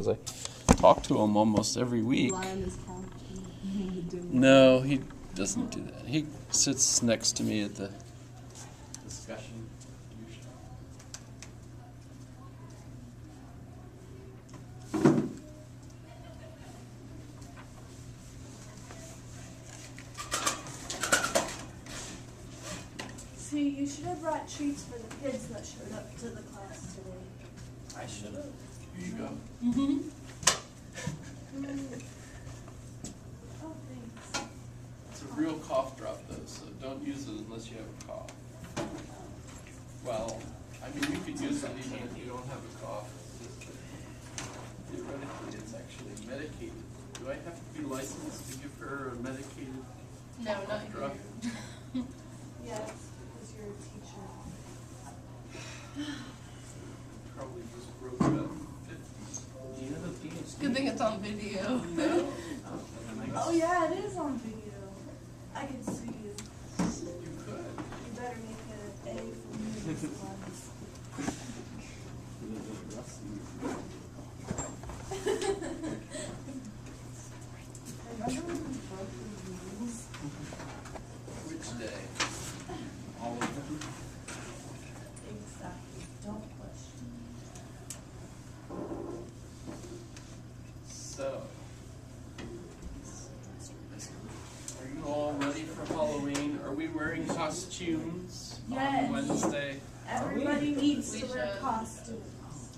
because I talk to him almost every week. Lie on his couch and No, he doesn't do that. He sits next to me at the discussion usually. See, you should have brought treats for the kids that showed up to the class today. I should have. Here you go. Mm-hmm. Oh, thanks. It's a real cough drop though, so don't use it unless you have a cough. Well, I mean, you could use it even if you don't have a cough. It's just that theoretically, it's actually medicated. Do I have to be licensed to give her a medicated No, cough not drop? Yes, because you're a teacher. Probably just broke about 50. Do you have a PhD? Good thing it's on video. No. Oh yeah, it is on video. I can see you. You could. You better make it an A for me this class. Remember when we broke the rules? Which day? All of them? Exactly. Don't question. So, are you all ready for Halloween? Are we wearing costumes Yes. on Wednesday? Everybody needs We to wear should. costumes.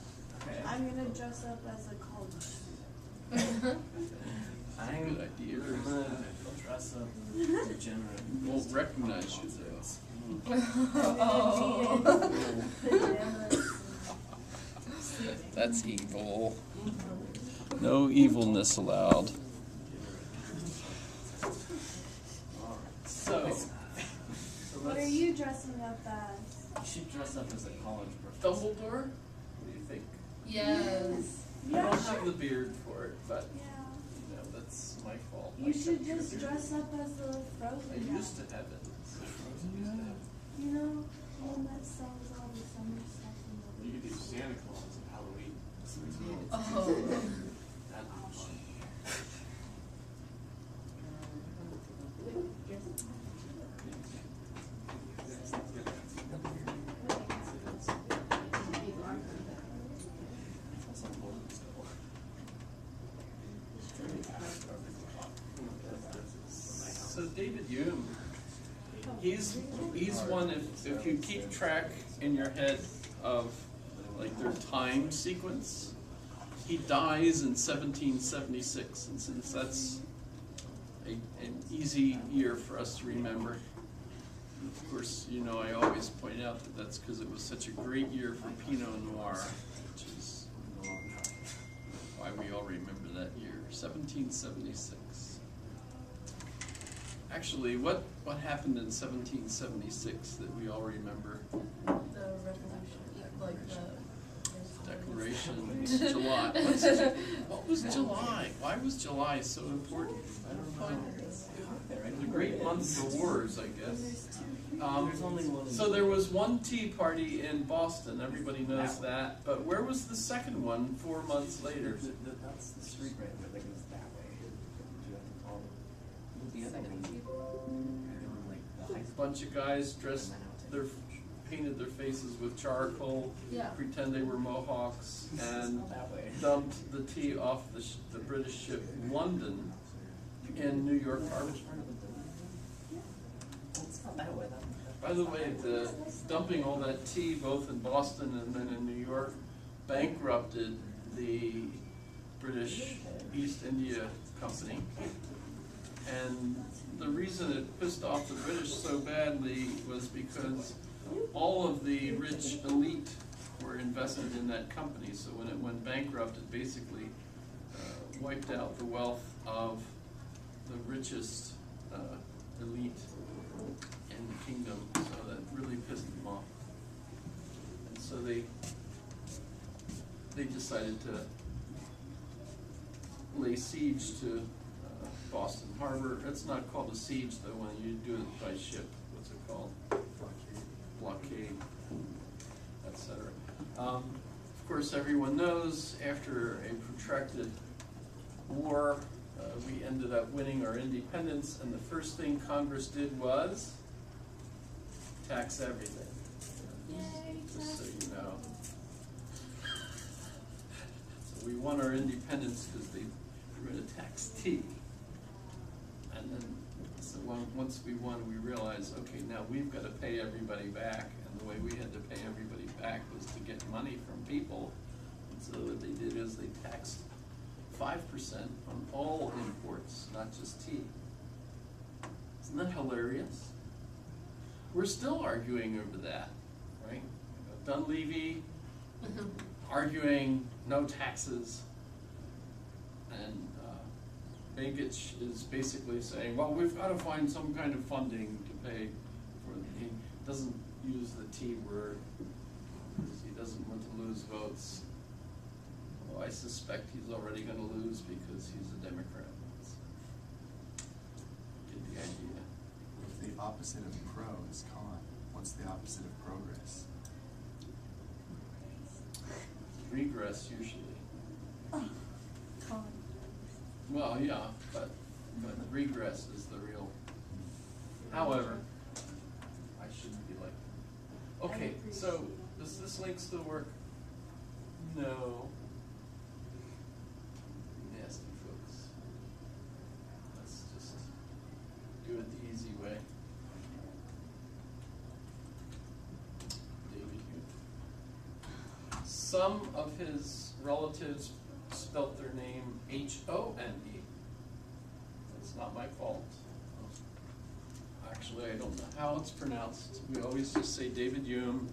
Okay. I'm gonna dress up as a college. I'm good idea. Dress up degenerate. Won't recognize you though. That's evil. No evilness allowed. So, What are you dressing up as? You should dress up as a college professor. Dumbledore? What do you think? Yes. I don't have the beard for it, but Yeah. you know, that's my fault. You should just dress up as a Frozen I guy. used to have it. You know, one that sells all the summer stuff in the You could do Santa Claus at Halloween. Oh. That'd be fun. So David Hume, he's one, if you keep track in your head of like their time sequence, he dies in 1776, and since that's an easy year for us to remember, of course, you know, I always point out that that's because it was such a great year for Pinot Noir, which is why we all remember that year, 1776. Actually, what happened in 1776 that we all remember? The revolution, like the Declaration, July. What was July? Why was July so important? I don't know. It was a great month for wars, I guess. There's only one. So there was one tea party in Boston, everybody knows that, but where was the second one 4 months later? That's the street right there that goes that way. Do you have to call it? The other one. Like the high A school. bunch of guys dressed, painted their faces with charcoal, Yeah. pretend they were Mohawks, and That way. dumped the tea off the British ship London in New York Harbor. It's not that way. By the way, the dumping all that tea both in Boston and then in New York bankrupted the British East India Company. And the reason it pissed off the British so badly was because all of the rich elite were invested in that company. So when it went bankrupt, it basically wiped out the wealth of the richest elite in the kingdom. So that really pissed them off. And so they decided to lay siege to Boston Harbor. It's not called a siege though when you do it by ship. What's it called? Blockade, etc. Of Of course, everyone knows after a protracted war, we ended up winning our independence, and the first thing Congress did was tax everything. Yay, Just so you know. So we won our independence because they were going to tax tea. And then, so once we won, we realized, okay, now we've got to pay everybody back. And the way we had to pay everybody back was to get money from people. And so what they did is they taxed 5% on all imports, not just tea. Isn't that hilarious? We're still arguing over that, right? Dunleavy arguing no taxes, and Begich is basically saying, well, we've got to find some kind of funding to pay for it. He doesn't use the T word because he doesn't want to lose votes. Although I suspect he's already going to lose because he's a Democrat. Get the idea. If the opposite of pro is con, what's the opposite of progress? Regress usually. Con. Well, yeah, but regress is the real. However, I shouldn't be like that. Okay, so does this link still work? No. Nasty folks. Let's just do it the easy way. David Hume. Some of his relatives spelt their name H-O-N-E. That's not my fault. Actually, I don't know how it's pronounced. We always just say David Hume.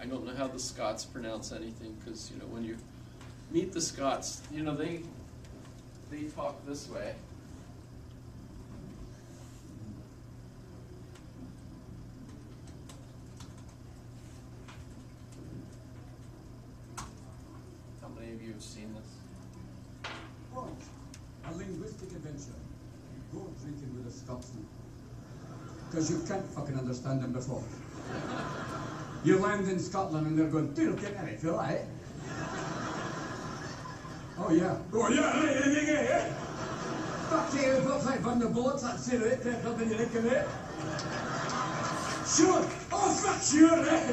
I don't know how the Scots pronounce anything because, you know, when you meet the Scots, you know, they talk this way. How many of you have seen this? What? A linguistic adventure. You go drinking with a Scotsman. Because you can't fucking understand them before. You land in Scotland and they're going, dude, get at it, feel right? Oh yeah. Oh yeah, Fuck you, we've got 500 bullets, that's it, right? Can't help you reckon it. Sure. Oh fuck sure, eh?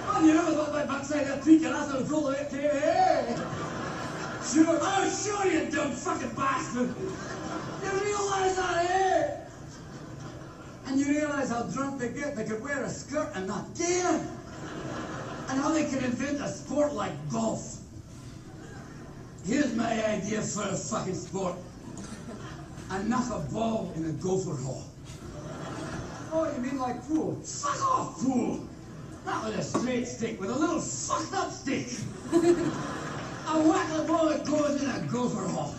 Man, you never thought my backside of tweak your ass was full of it, eh? Sure. Oh sure, you dumb fucking bastard. You realise that, eh? And you realise how drunk they get, they could wear a skirt and not care. And how they can invent a sport like golf. Here's my idea for a fucking sport. I knock a ball in a gopher hole. Oh, you mean like pool? Fuck off, pool! Not with a straight stick, with a little fucked up stick. I whack the ball, it goes in a gopher hole.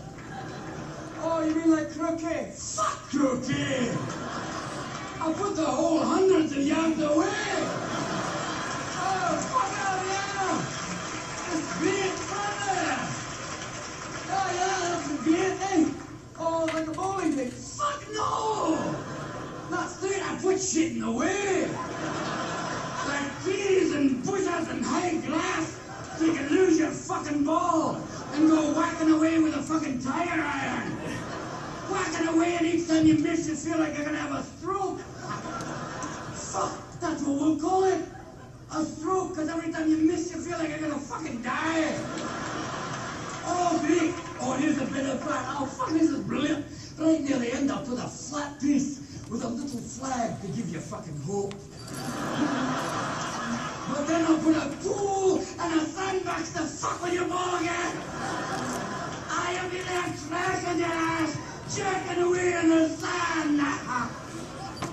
Oh, you mean like croquet? Fuck croquet! I'll put the whole hundreds of yards away! Oh, fuck out, yeah! It's great fun there! Oh, yeah, that's a great thing! Oh, like a bowling thing? Fuck no! Not straight, I put shit in the way! Like trees and bushes and high grass, so you can lose your fucking ball and go whacking away with a fucking tire iron! Whacking away, and each time you miss, you feel like you're gonna have a stroke! Fuck, that's what we'll call it! A stroke, because every time you miss, you feel like you're gonna fucking die! Oh, great! Oh, here's a bit of fat. Oh, fuck, this is brilliant! Right near the end, I'll put a flat piece with a little flag to give you fucking hope. But then I'll put a pool and a sandbox to fuck with your ball again! I'll be there trashing your ass, jerking away in the sand!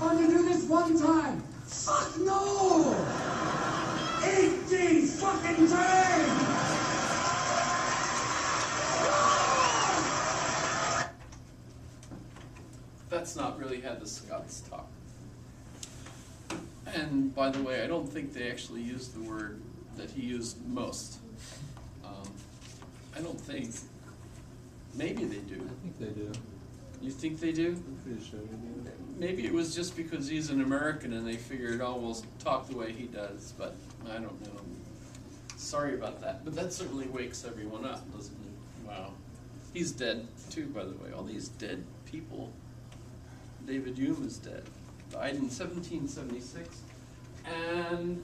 Oh, you do this one time? Fuck no! 18 fucking times! That's not really how the Scots talk. And by the way, I don't think they actually used the word that he used most. I don't think. Maybe they do. I think they do. You think they do? I'm pretty sure they do. Maybe it was just because he's an American and they figured, oh, we'll talk the way he does, but I don't know. Sorry about that, but that certainly wakes everyone up, doesn't it? Wow. He's dead too, by the way. All these dead people. David Hume is dead. Died in 1776. And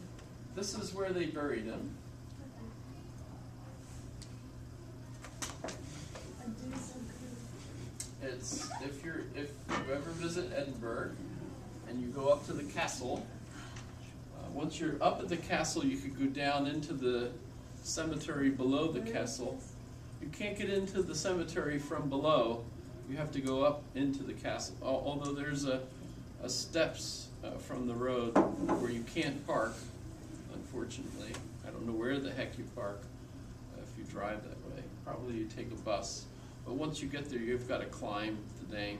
this is where they buried him. It's, if you ever visit Edinburgh and you go up to the castle, once you're up at the castle, you could go down into the cemetery below the castle. You can't get into the cemetery from below. You have to go up into the castle. Although there's a steps from the road where you can't park, unfortunately. I don't know where the heck you park if you drive that way. Probably you take a bus. But once you get there, you've got to climb the dang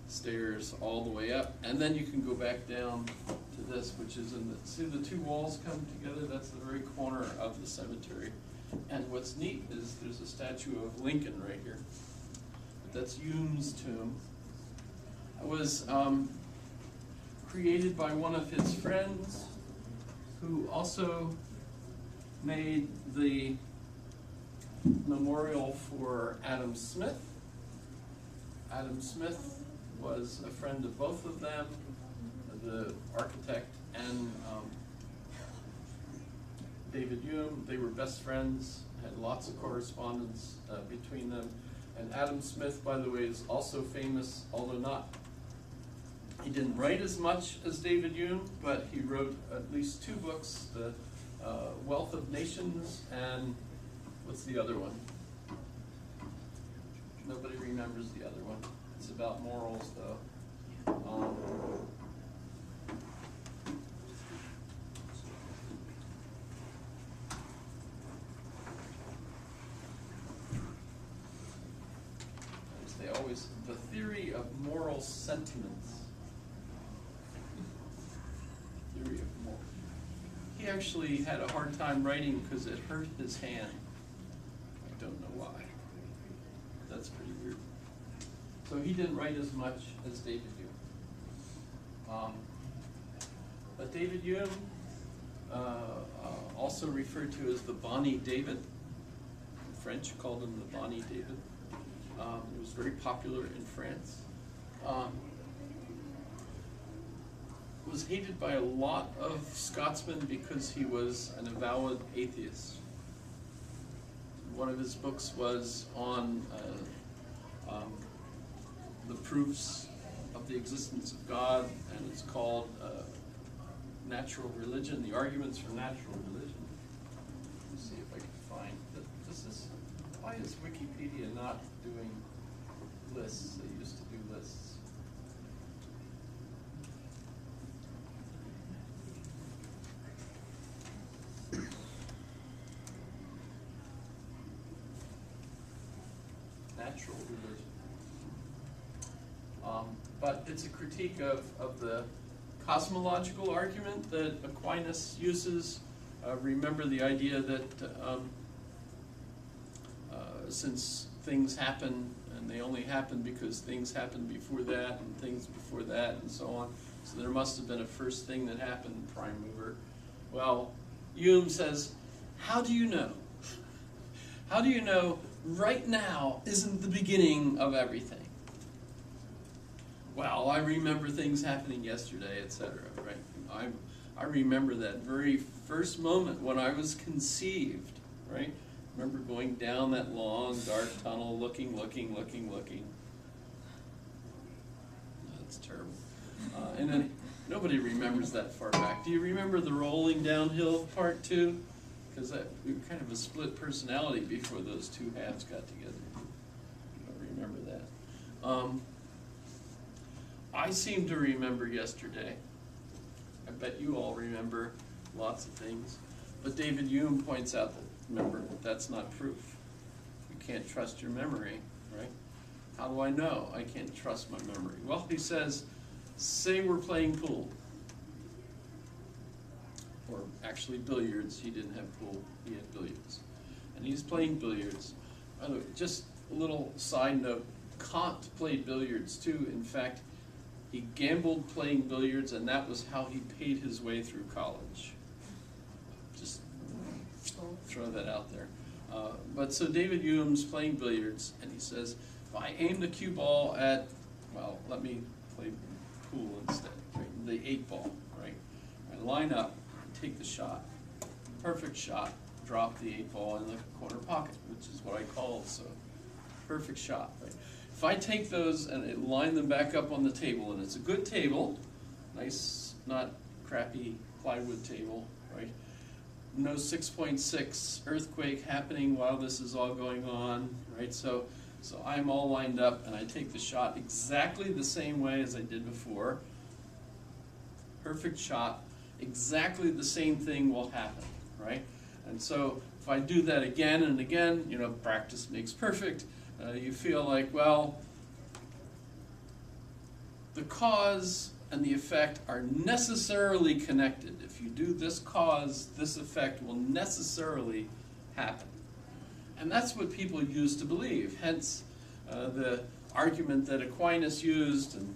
stairs all the way up, and then you can go back down to this, which is in the, see the two walls come together? That's the very corner of the cemetery. And what's neat is there's a statue of Lincoln right here. But that's Hume's tomb. It was created by one of his friends who also made the memorial for Adam Smith. Adam Smith was a friend of both of them, the architect and David Hume. They were best friends, had lots of correspondence between them. And Adam Smith, by the way, is also famous, although not, he didn't write as much as David Hume, but he wrote at least 2 books, The Wealth of Nations and what's the other one? Nobody remembers the other one. It's about morals, though. They always, the theory of moral sentiments. Theory of moral. He actually had a hard time writing because it hurt his hand. I don't know why. That's pretty weird. So he didn't write as much as David Hume. But David Hume, also referred to as the Bonnie David. The French called him the Bonnie David. It was very popular in France. Was hated by a lot of Scotsmen because he was an avowed atheist. One of his books was on the proofs of the existence of God, and it's called Natural Religion, the Arguments for Natural Religion. Let me see if I can find that. Why is Wikipedia not doing lists? They used to do lists. Natural religion. But it's a critique of the cosmological argument that Aquinas uses. Remember the idea that since things happen, and they only happen because things happened before that, and things before that, and so on. So there must have been a first thing that happened, prime mover. Well, Hume says, how do you know? How do you know right now isn't the beginning of everything? Well, I remember things happening yesterday, etc. Right? I remember that very first moment when I was conceived. Right? I remember going down that long, dark tunnel, looking. That's terrible. And then nobody remembers that far back. Do you remember the rolling downhill part too? Because we were kind of a split personality before those two halves got together. I remember that. I seem to remember yesterday. I bet you all remember lots of things. But David Hume points out that, remember, that's not proof. You can't trust your memory, right? How do I know I can't trust my memory? Well, he says, say we're playing pool. Or actually billiards. He didn't have pool, he had billiards. And he's playing billiards. By the way, just a little side note, Kant played billiards too. In fact, he gambled playing billiards, and that was how he paid his way through college. Just throw that out there. But so David Hume's playing billiards, and he says, if I aim the cue ball at, well, let me play pool instead, right? The 8-ball, right? I line up, take the shot, perfect shot, drop the 8-ball in the corner pocket, which is what I call so perfect shot, right? If I take those and line them back up on the table, and it's a good table, nice, not crappy plywood table, right? No 6.6 earthquake happening while this is all going on, right? So I'm all lined up, and I take the shot exactly the same way as I did before. Perfect shot, exactly the same thing will happen, right? And so if I do that again and again, you know, practice makes perfect. You feel like, well, the cause and the effect are necessarily connected. If you do this cause, this effect will necessarily happen. And that's what people used to believe. Hence, the argument that Aquinas used and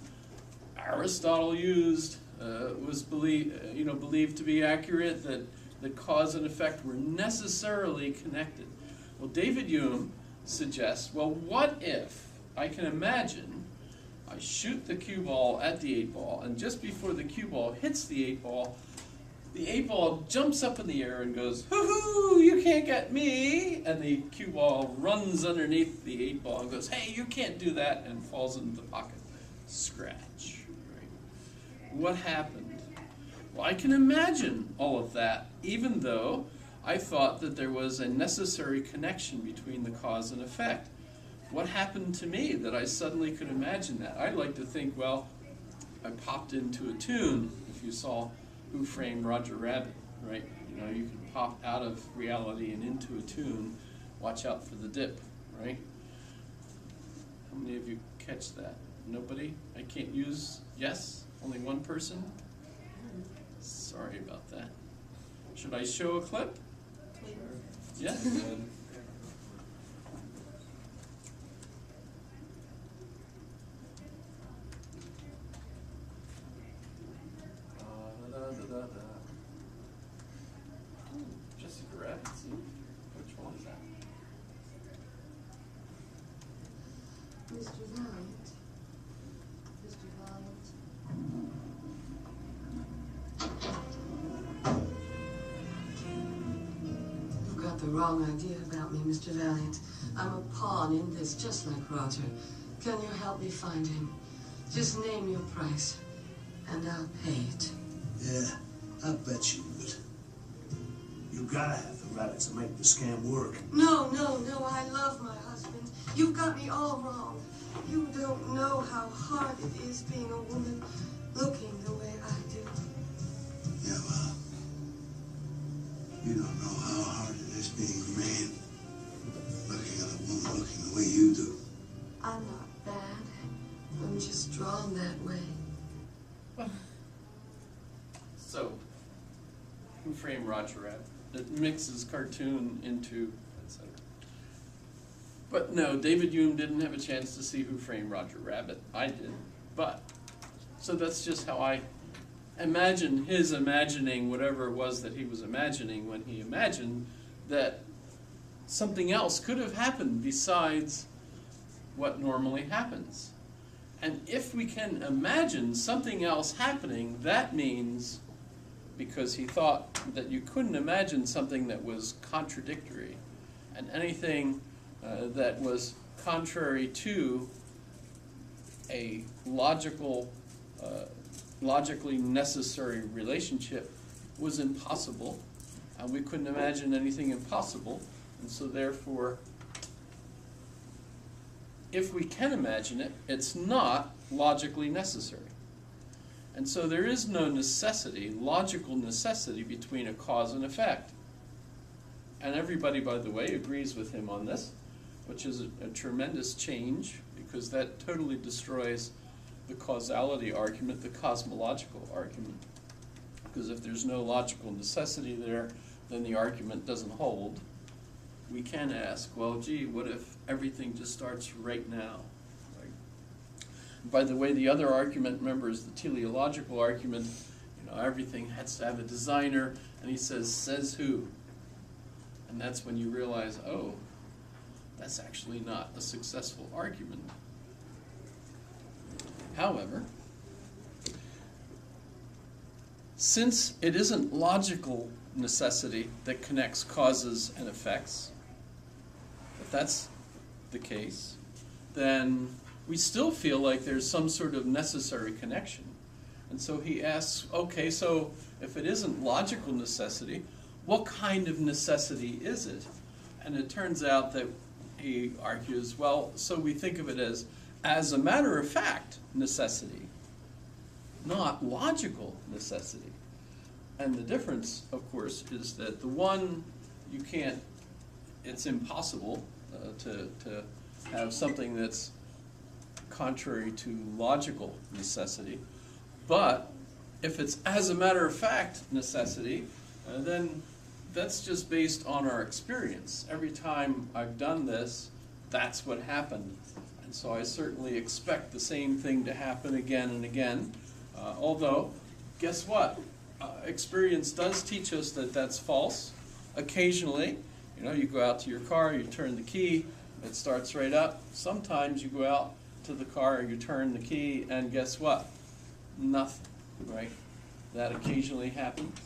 Aristotle used was believed to be accurate, that cause and effect were necessarily connected. Well, David Hume suggests, well, what if I can imagine I shoot the cue ball at the 8-ball, and just before the cue ball hits the 8-ball, the 8-ball jumps up in the air and goes, hoo-hoo, you can't get me, and the cue ball runs underneath the 8-ball and goes, hey, you can't do that, and falls into the pocket. Scratch. Right? What happened? Well, I can imagine all of that, even though I thought that there was a necessary connection between the cause and effect. What happened to me that I suddenly could imagine that? I like to think, well, I popped into a tune. If you saw Who Framed Roger Rabbit, right? You know, you can pop out of reality and into a tune. Watch out for the dip, right? How many of you catch that? Nobody? I can't use yes? Only one person? Sorry about that. Should I show a clip? Yes? Jessica Rabbit, see? Which one is that? Mr. Valiant. Mr. Valiant. You've got the wrong idea about me, Mr. Valiant. I'm a pawn in this, just like Roger. Can you help me find him? Just name your price, and I'll pay it. Yeah, I bet you would. You gotta have the rabbit to make the scam work. No, I love my husband. You've got me all wrong. You don't know how hard it is being a woman looking the way I do. Yeah, well, you don't know how hard it is being a man looking at a woman looking the way you do. I'm not bad. I'm just drawn that way. So, Who Framed Roger Rabbit? It mixes cartoon into etc. But no, David Hume didn't have a chance to see Who Framed Roger Rabbit. I did. But, so that's just how I imagine his imagining whatever it was that he was imagining when he imagined that something else could have happened besides what normally happens. And if we can imagine something else happening, that means, because he thought that you couldn't imagine something that was contradictory, and anything that was contrary to a logically necessary relationship was impossible, and we couldn't imagine anything impossible, and so therefore, if we can imagine it, it's not logically necessary. And so there is no necessity, logical necessity, between a cause and effect. And everybody, by the way, agrees with him on this, which is a tremendous change, because that totally destroys the causality argument, the cosmological argument. Because if there's no logical necessity there, then the argument doesn't hold. We can ask, well, gee, what if everything just starts right now? Right? By the way, the other argument, remember, is the teleological argument. You know, everything has to have a designer, and he says who? And that's when you realize, oh, that's actually not a successful argument. However, since it isn't logical necessity that connects causes and effects, if that's the case, then we still feel like there's some sort of necessary connection. And so he asks, okay, so if it isn't logical necessity, what kind of necessity is it? And it turns out that he argues, well, so we think of it as a matter of fact necessity, not logical necessity. And the difference, of course, is that the one, you can't, it's impossible to have something that's contrary to logical necessity. But if it's as a matter of fact necessity, then that's just based on our experience. Every time I've done this, that's what happened. And so I certainly expect the same thing to happen again and again. Although, guess what? Experience does teach us that that's false. Occasionally, you go out to your car, you turn the key, it starts right up. Sometimes you go out to the car, you turn the key, and guess what? Nothing, right? That occasionally happens.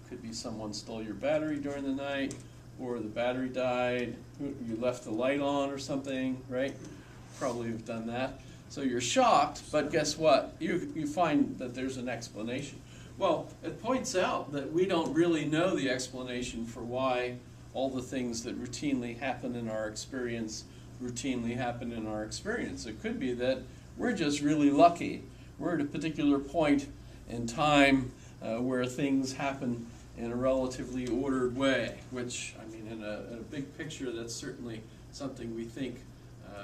Could be someone stole your battery during the night, or the battery died, you left the light on or something, right? Probably have done that. So you're shocked, but guess what? You find that there's an explanation. Well, it points out that we don't really know the explanation for why all the things that routinely happen in our experience happen in our experience. It could be that we're just really lucky. We're at a particular point in time where things happen in a relatively ordered way, which, I mean, in a big picture, that's certainly something we think.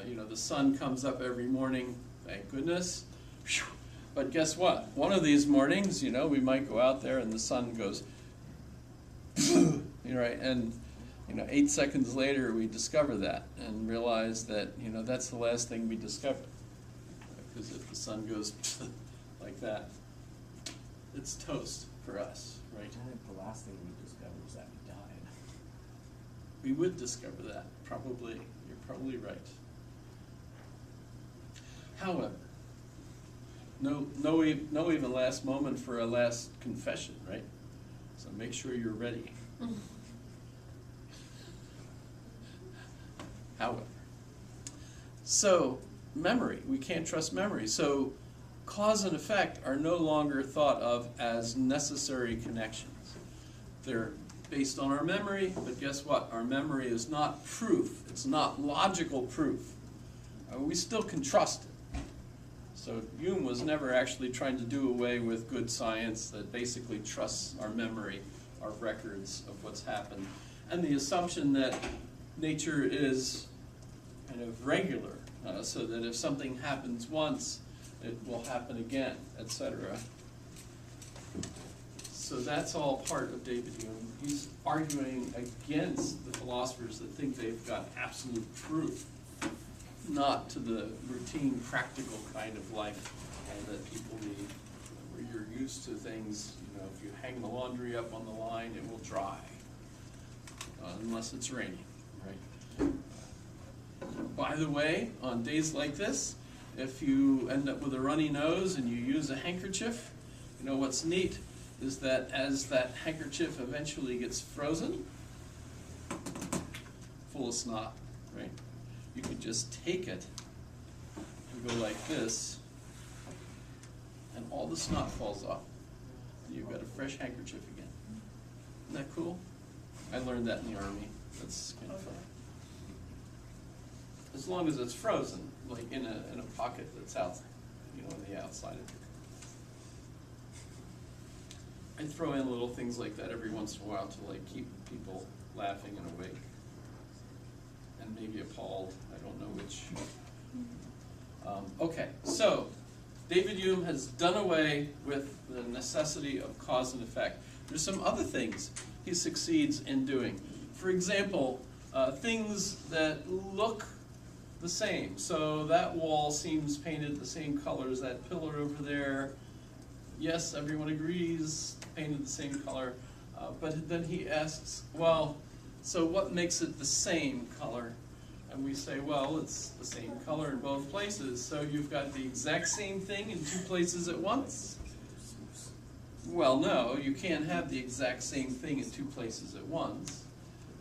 The sun comes up every morning, thank goodness. Whew. But guess what? One of these mornings, we might go out there and the sun goes, right? And 8 seconds later we discover that and realize that that's the last thing we discovered. Because if the sun goes like that, it's toast for us, right? I think the last thing we discovered was that we died. We would discover that, probably. You're probably right. However, no even last moment for a last confession, right? So make sure you're ready. However, so memory, we can't trust memory. So cause and effect are no longer thought of as necessary connections. They're based on our memory, but guess what? Our memory is not proof. It's not logical proof. We still can trust it. So Hume was never actually trying to do away with good science that basically trusts our memory, our records of what's happened, and the assumption that nature is kind of regular, so that if something happens once, it will happen again, etc. So that's all part of David Hume. He's arguing against the philosophers that think they've got absolute truth, not to the routine, practical kind of life that people lead, where you're used to things. If you hang the laundry up on the line, it will dry, unless it's raining, right? By the way, on days like this, if you end up with a runny nose and you use a handkerchief, what's neat is that as that handkerchief eventually gets frozen, full of snot, right? You could just take it and go like this, and all the snot falls off. And you've got a fresh handkerchief again. Isn't that cool? I learned that in the Army. That's kind of fun. As long as it's frozen, like in a pocket that's out, on the outside of it. I throw in little things like that every once in a while to keep people laughing and awake. And maybe appalled, I don't know which. Okay, so David Hume has done away with the necessity of cause and effect. There's some other things he succeeds in doing. For example, things that look the same. So that wall seems painted the same color as that pillar over there. Yes, everyone agrees, painted the same color. But then he asks, well, So what makes it the same color? And we say, well, it's the same color in both places, so you've got the exact same thing in two places at once? Well, no, you can't have the exact same thing in two places at once.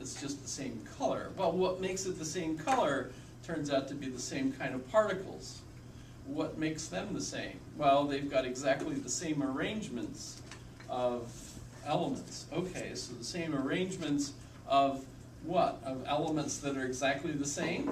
It's just the same color. Well, what makes it the same color turns out to be the same kind of particles. What makes them the same? Well, they've got exactly the same arrangements of elements. Okay, so the same arrangements of what? Of elements that are exactly the same?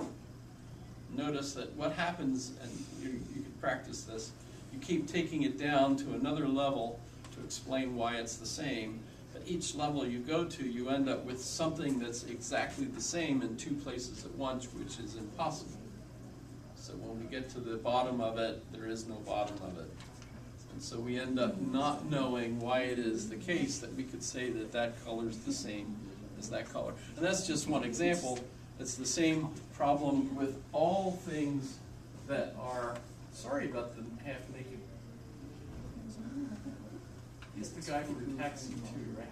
Notice that what happens, and you can practice this, you keep taking it down to another level to explain why it's the same. But each level you go to, you end up with something that's exactly the same in two places at once, which is impossible. So when we get to the bottom of it, there is no bottom of it. And so we end up not knowing why it is the case that we could say that that color is the same as that color. And that's just one example. It's the same problem with all things that are, sorry about the half-naked. He's the guy from Taxi 2, right?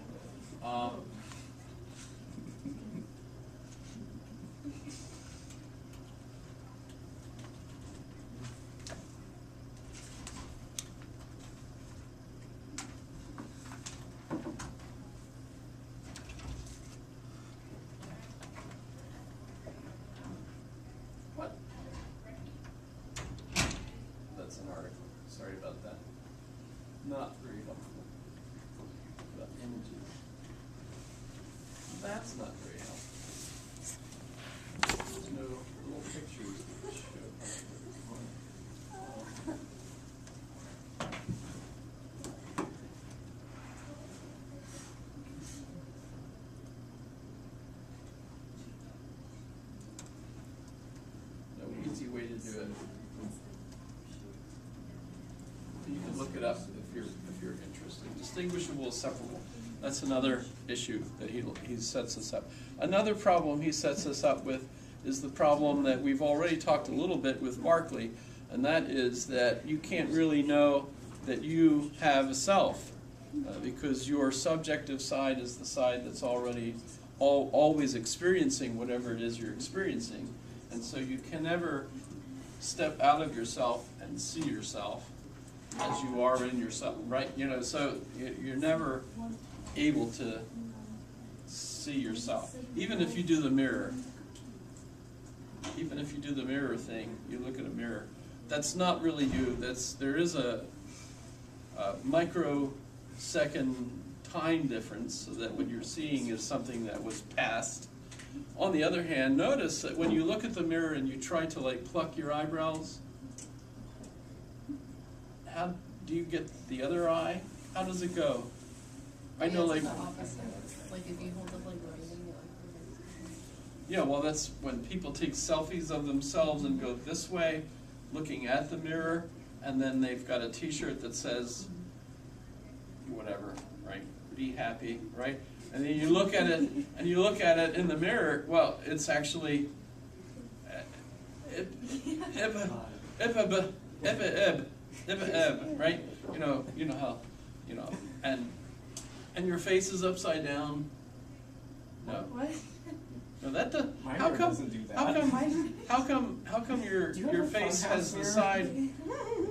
What? That's an article. Sorry about that. Not very helpful. About images. That's not very helpful. There's no little pictures that show. No easy way to do it. You can look it up if you're interested. Distinguishable is separable. That's another issue that he sets us up. Another problem he sets us up with is the problem that we've already talked a little bit with Berkeley, and that is that you can't really know that you have a self because your subjective side is the side that's already always experiencing whatever it is you're experiencing, and so you can never step out of yourself and see yourself as you are in yourself, right? You know, so you're never able to see yourself. Even if you do the mirror, even if you do the mirror thing, you look at a mirror, that's not really you. There is a microsecond time difference, so that what you're seeing is something that was past. On the other hand, notice that when you look at the mirror and you try to like pluck your eyebrows, how do you get the other eye? How does it go? I know, like, the opposite. Like if you hold up like writing, like. yeah, well, that's when people take selfies of themselves and go this way, looking at the mirror, and then they've got a T-shirt that says, whatever, right? Be happy, right? And then you look at it, and you look at it in the mirror. Well, it's actually, right? You know how, and your face is upside down. No. What? No, that does. My How mirror come? doesn't do that. How come your face has the side?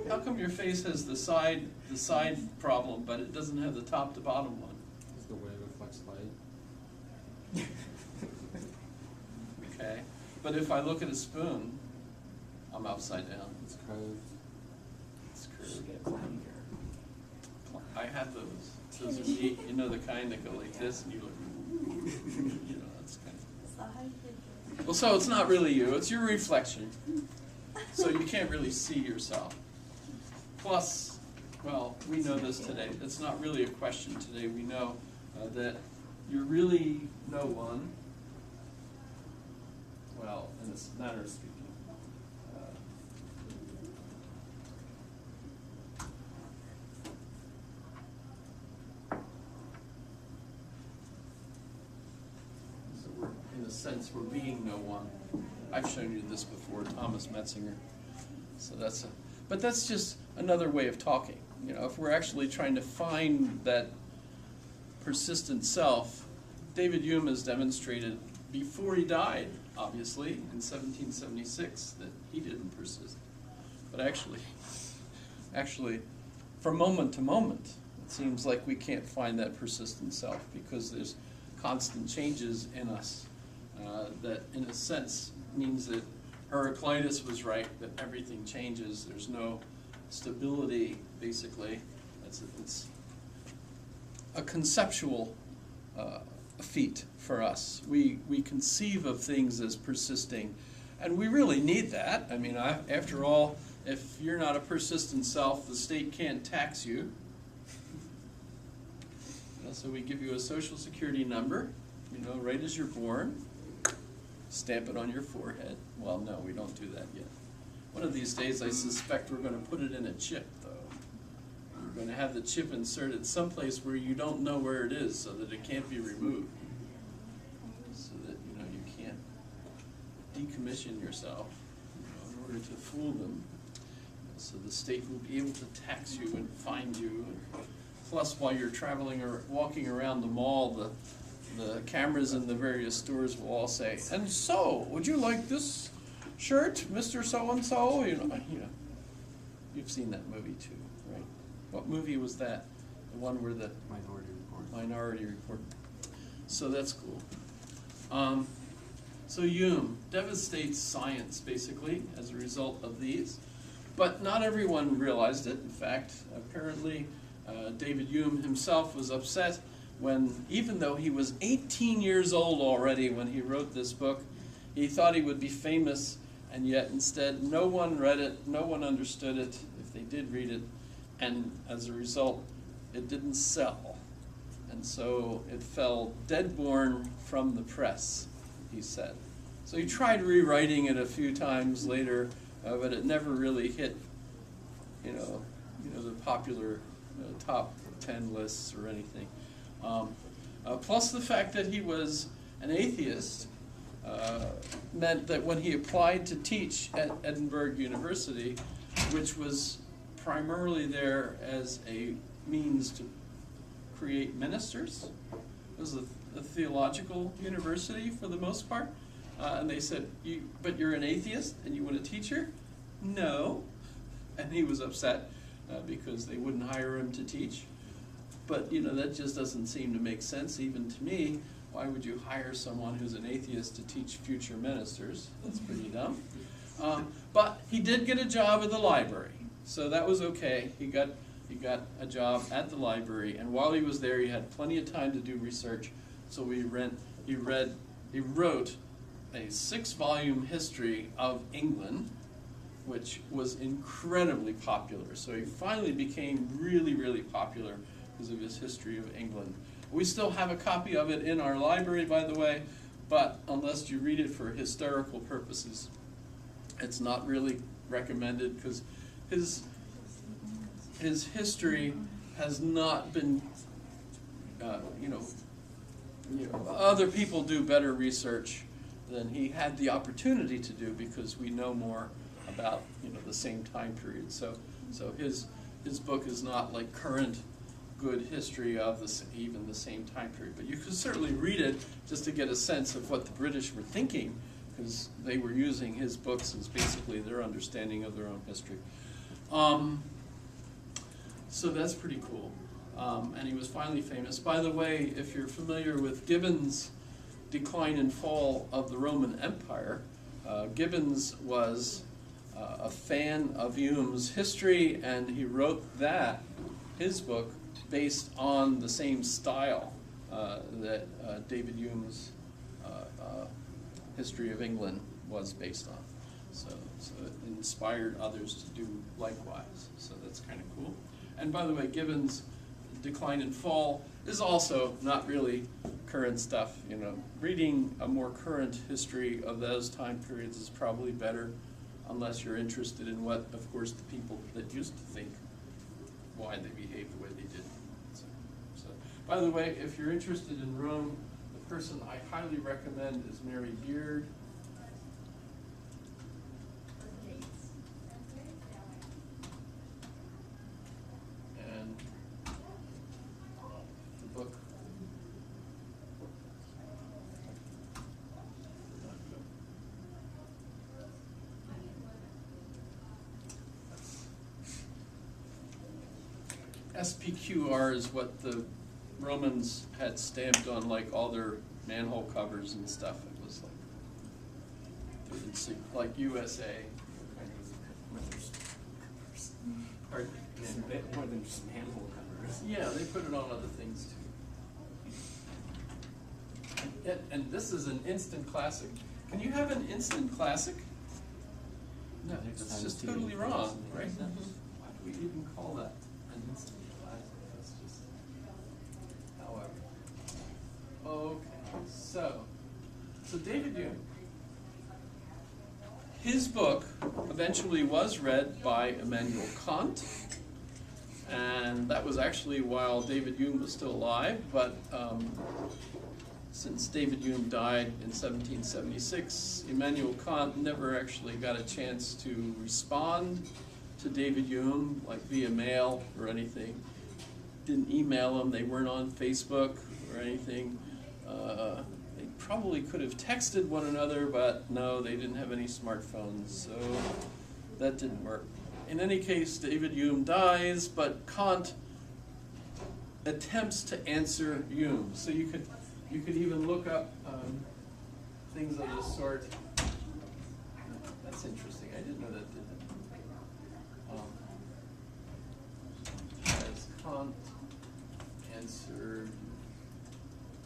How come your face has the side problem, but it doesn't have the top to bottom one? It's the way it reflects light. Okay, but if I look at a spoon, I'm upside down. It's curved. It's You curved. get cloudy hair. I have those. Those are neat. You know, the kind that go like this, and you look. That's kind of. Well, so it's not really you. It's your reflection. So you can't really see yourself. Plus, well, we know this today. It's not really a question today. We know that you're really no one. Well, in this manner of speaking. So we're, in a sense, we're being no one. I've shown you this before, Thomas Metzinger. So but that's just another way of talking. You know, if we're actually trying to find that persistent self, David Hume has demonstrated before he died, obviously, in 1776, that he didn't persist. But actually, from moment to moment, it seems like we can't find that persistent self because there's constant changes in us that, in a sense, means that Heraclitus was right, that everything changes. There's no stability, basically. It's a conceptual feat for us. We conceive of things as persisting, and we really need that. I mean, after all, if you're not a persistent self, the state can't tax you. So we give you a social security number, right as you're born. Stamp it on your forehead. Well, no, we don't do that yet. One of these days, I suspect we're going to put it in a chip, though. We're going to have the chip inserted someplace where you don't know where it is, so that it can't be removed, so that you can't decommission yourself in order to fool them. So the state will be able to tax you and find you. Plus, while you're traveling or walking around the mall, the cameras in the various stores will all say, "And so, would you like this shirt, Mr. So-and-so?" You've seen that movie too, right? What movie was that? The one where the Minority Report. So that's cool. So Hume devastates science, basically, as a result of these. But not everyone realized it. In fact, apparently, David Hume himself was upset when, even though he was 18 years old already when he wrote this book, he thought he would be famous, and yet instead no one read it, no one understood it, if they did read it, and as a result, it didn't sell. And so it fell dead-born from the press, he said. So he tried rewriting it a few times later, but it never really hit, the popular top 10 lists or anything. Plus the fact that he was an atheist meant that when he applied to teach at Edinburgh University, which was primarily there as a means to create ministers, it was a theological university for the most part, and they said, but you're an atheist and you want a teacher? No. And he was upset because they wouldn't hire him to teach. But, that just doesn't seem to make sense, even to me. Why would you hire someone who's an atheist to teach future ministers? That's pretty dumb. But he did get a job at the library, so that was okay. He got a job at the library, and while he was there, he had plenty of time to do research. So he wrote a 6-volume history of England, which was incredibly popular. So he finally became really, really popular because of his history of England. We still have a copy of it in our library, by the way, but unless you read it for historical purposes, it's not really recommended because his history has not been, other people do better research than he had the opportunity to do because we know more about the same time period. So his book is not like current good history of even the same time period. But you could certainly read it just to get a sense of what the British were thinking, because they were using his books as basically their understanding of their own history. So that's pretty cool. And he was finally famous. By the way, if you're familiar with Gibbon's Decline and Fall of the Roman Empire, Gibbons was a fan of Hume's history, and he wrote his book, based on the same style that David Hume's History of England was based on. So it inspired others to do likewise. So that's kind of cool. And by the way, Gibbon's Decline and Fall is also not really current stuff. Reading a more current history of those time periods is probably better, unless you're interested in what, of course, the people that used to think, why they behaved the way they did. So, by the way, if you're interested in Rome, the person I highly recommend is Mary Beard. And the book SPQR is what the Romans had stamped on like all their manhole covers and stuff. It was like USA. Pardon me? It's a bit more than just manhole covers. Yeah, they put it on other things too. And this is an instant classic. Can you have an instant classic? No, it's just totally wrong, right? Why do we even call that an instant classic? That's just, however. Okay, so David Hume. His book eventually was read by Immanuel Kant, and that was actually while David Hume was still alive, but since David Hume died in 1776, Immanuel Kant never actually got a chance to respond to David Hume, like via mail or anything. Didn't email him, they weren't on Facebook or anything. They probably could have texted one another, but no, they didn't have any smartphones, so that didn't work. In any case, David Hume dies, but Kant attempts to answer Hume. So you could even look up things of this sort. That's interesting. I didn't know that did that. Has Kant answered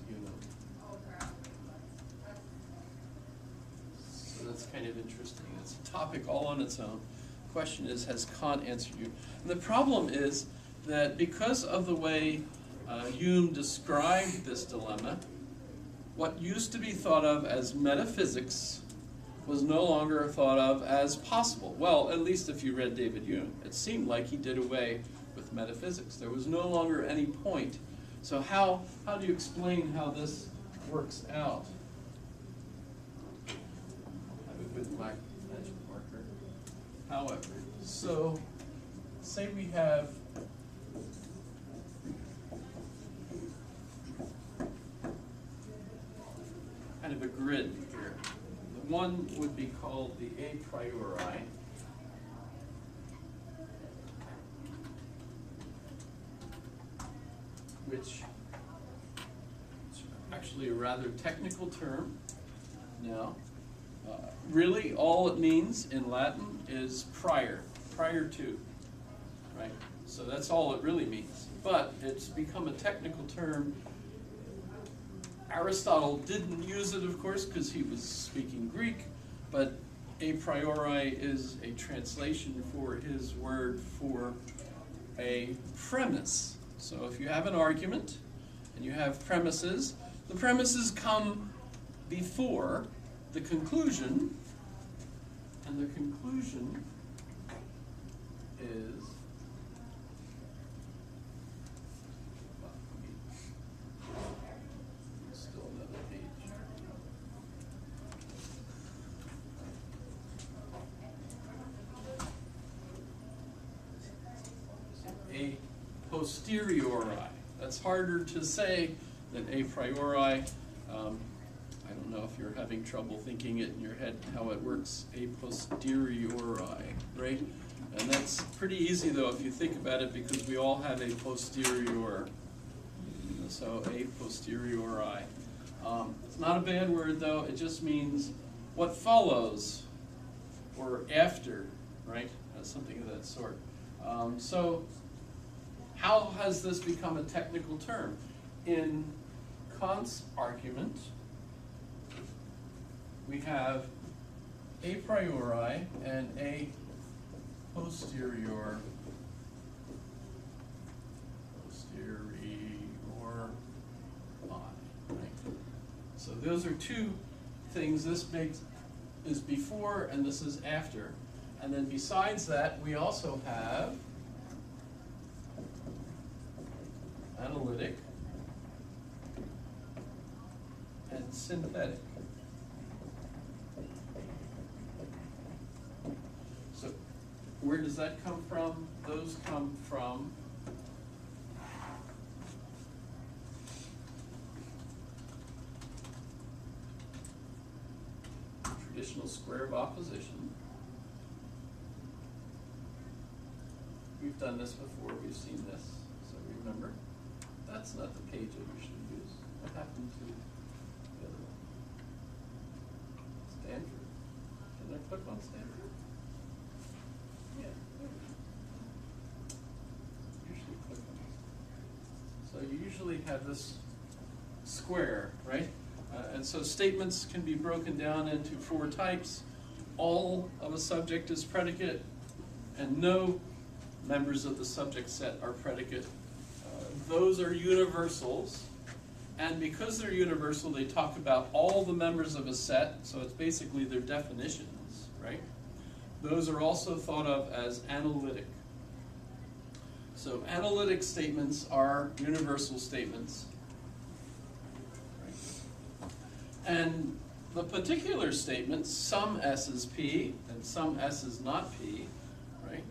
Hume? So that's kind of interesting. It's a topic all on its own. The question is, has Kant answered Hume? And the problem is that because of the way Hume described this dilemma, what used to be thought of as metaphysics was no longer thought of as possible. Well, at least if you read David Hume. It seemed like he did away with metaphysics. There was no longer any point. So how do you explain how this works out? I have a good magic marker. However, so say we have kind of a grid here. The one would be called the a priori. Which is actually a rather technical term. Now, really all it means in Latin is prior to, right? So that's all it really means. But it's become a technical term. Aristotle didn't use it, of course, because he was speaking Greek, but a priori is a translation for his word for a premise. So if you have an argument and you have premises, the premises come before the conclusion, and the conclusion is still another page. A posteriori. That's harder to say than a priori. I don't know if you're having trouble thinking it in your head how it works. A posteriori, right? And that's pretty easy though if you think about it, because we all have a posterior. So a posteriori. It's not a bad word though. It just means what follows or after, right? Something of that sort. So how has this become a technical term? In Kant's argument, we have a priori and a posterior. Right? So those are two things. This is before and this is after. And then besides that, we also have analytic and synthetic. So where does that come from? Those come from traditional square of opposition. We've done this before, we've seen this. remember. That's not the page I usually use. What happened to the other one? Stanford. Did I click on Stanford? Yeah. There we go. Usually click on it. So you usually have this square, right? And so statements can be broken down into 4 types. All of a subject is predicate, and no members of the subject set are predicate. Those are universals, and because they're universal, they talk about all the members of a set, so it's basically their definitions, right? Those are also thought of as analytic. So analytic statements are universal statements. And the particular statements, some S is P and some S is not P, right?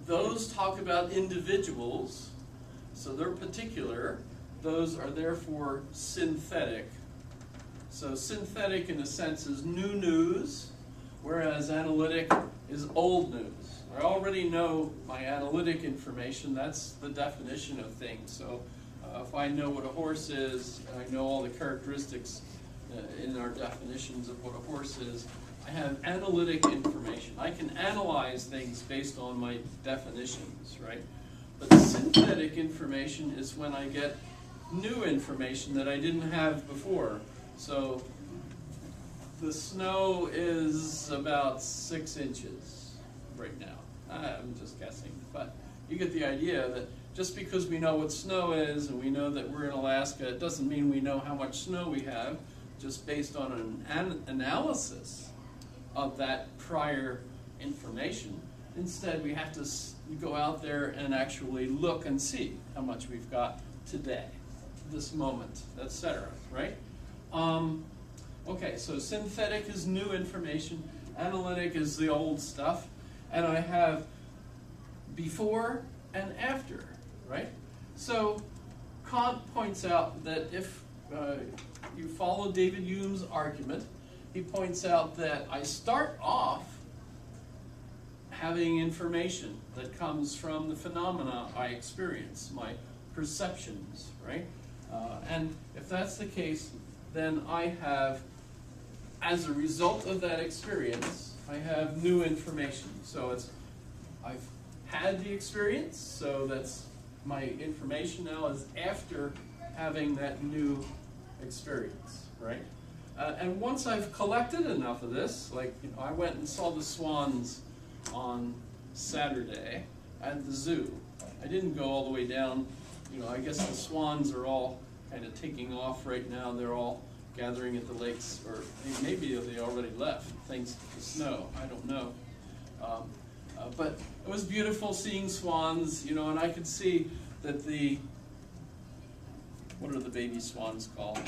Those talk about individuals, so they're particular. Those are therefore synthetic. So synthetic in a sense is new news, whereas analytic is old news. I already know my analytic information, that's the definition of things. So if I know what a horse is, and I know all the characteristics in our definitions of what a horse is, I have analytic information. I can analyze things based on my definitions, right? But synthetic information is when I get new information that I didn't have before. So the snow is about 6 inches right now. I'm just guessing, but you get the idea that just because we know what snow is and we know that we're in Alaska, it doesn't mean we know how much snow we have, just based on an analysis of that prior information. Instead, we have to go out there and actually look and see how much we've got today, this moment, etc., right? Okay, so synthetic is new information, analytic is the old stuff, and I have before and after, right? So Kant points out that if you follow David Hume's argument, he points out that I start off having information that comes from the phenomena I experience, my perceptions, right? And if that's the case, then I have, as a result of that experience, I have new information. So I've had the experience, so that's my information now is after having that new experience, right? And once I've collected enough of this, like I went and saw the swans on Saturday at the zoo. I didn't go all the way down. I guess the swans are all kind of taking off right now. They're all gathering at the lakes, or maybe they already left thanks to the snow. I don't know. But it was beautiful seeing swans, and I could see that what are the baby swans called?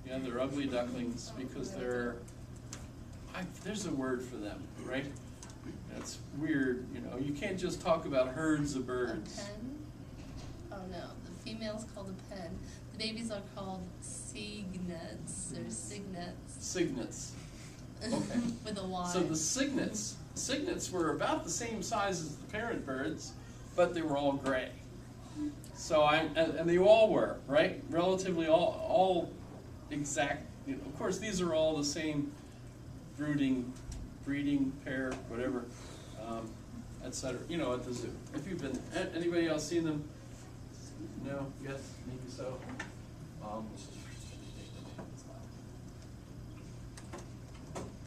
Yeah, they're ugly ducklings because there's a word for them, right? That's weird, you can't just talk about herds of birds. A pen? Oh no, the female's called a pen. The babies are called cygnets or cygnets. Cygnets. Okay. With a Y. So the cygnets were about the same size as the parent birds, but they were all gray. So and they all were, right? Relatively all exact. Of course, these are all the same breeding pair, whatever, etc. At the zoo. If you've been, anybody else seen them? No? Yes? Maybe so.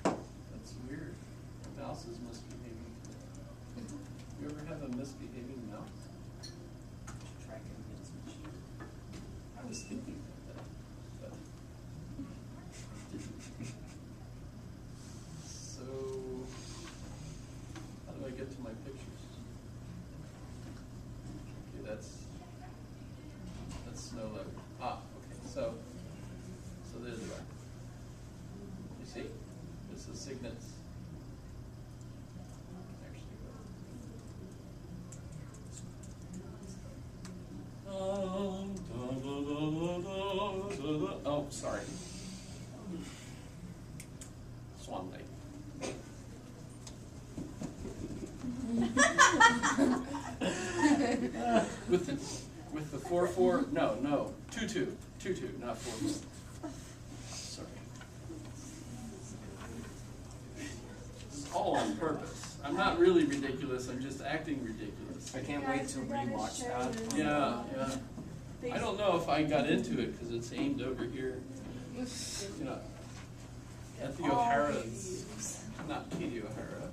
That's weird. Mouses misbehaving. You ever have a misbehaving mouse? Track it against machine. I was thinking about that. But so, how do I get to my pictures? Okay, that's snow leopard. Okay, so there they are. You see? This is cygnets. Oh, sorry. Swan Lake. With the 4-4, no, 2-2, not 4-4. Sorry. This is all on purpose. I'm not really ridiculous, I'm just acting ridiculous. I can't wait to rewatch that. Yeah. I don't know if I got into it because it's aimed over here. You know, at the O'Hara's, not Katie O'Hara.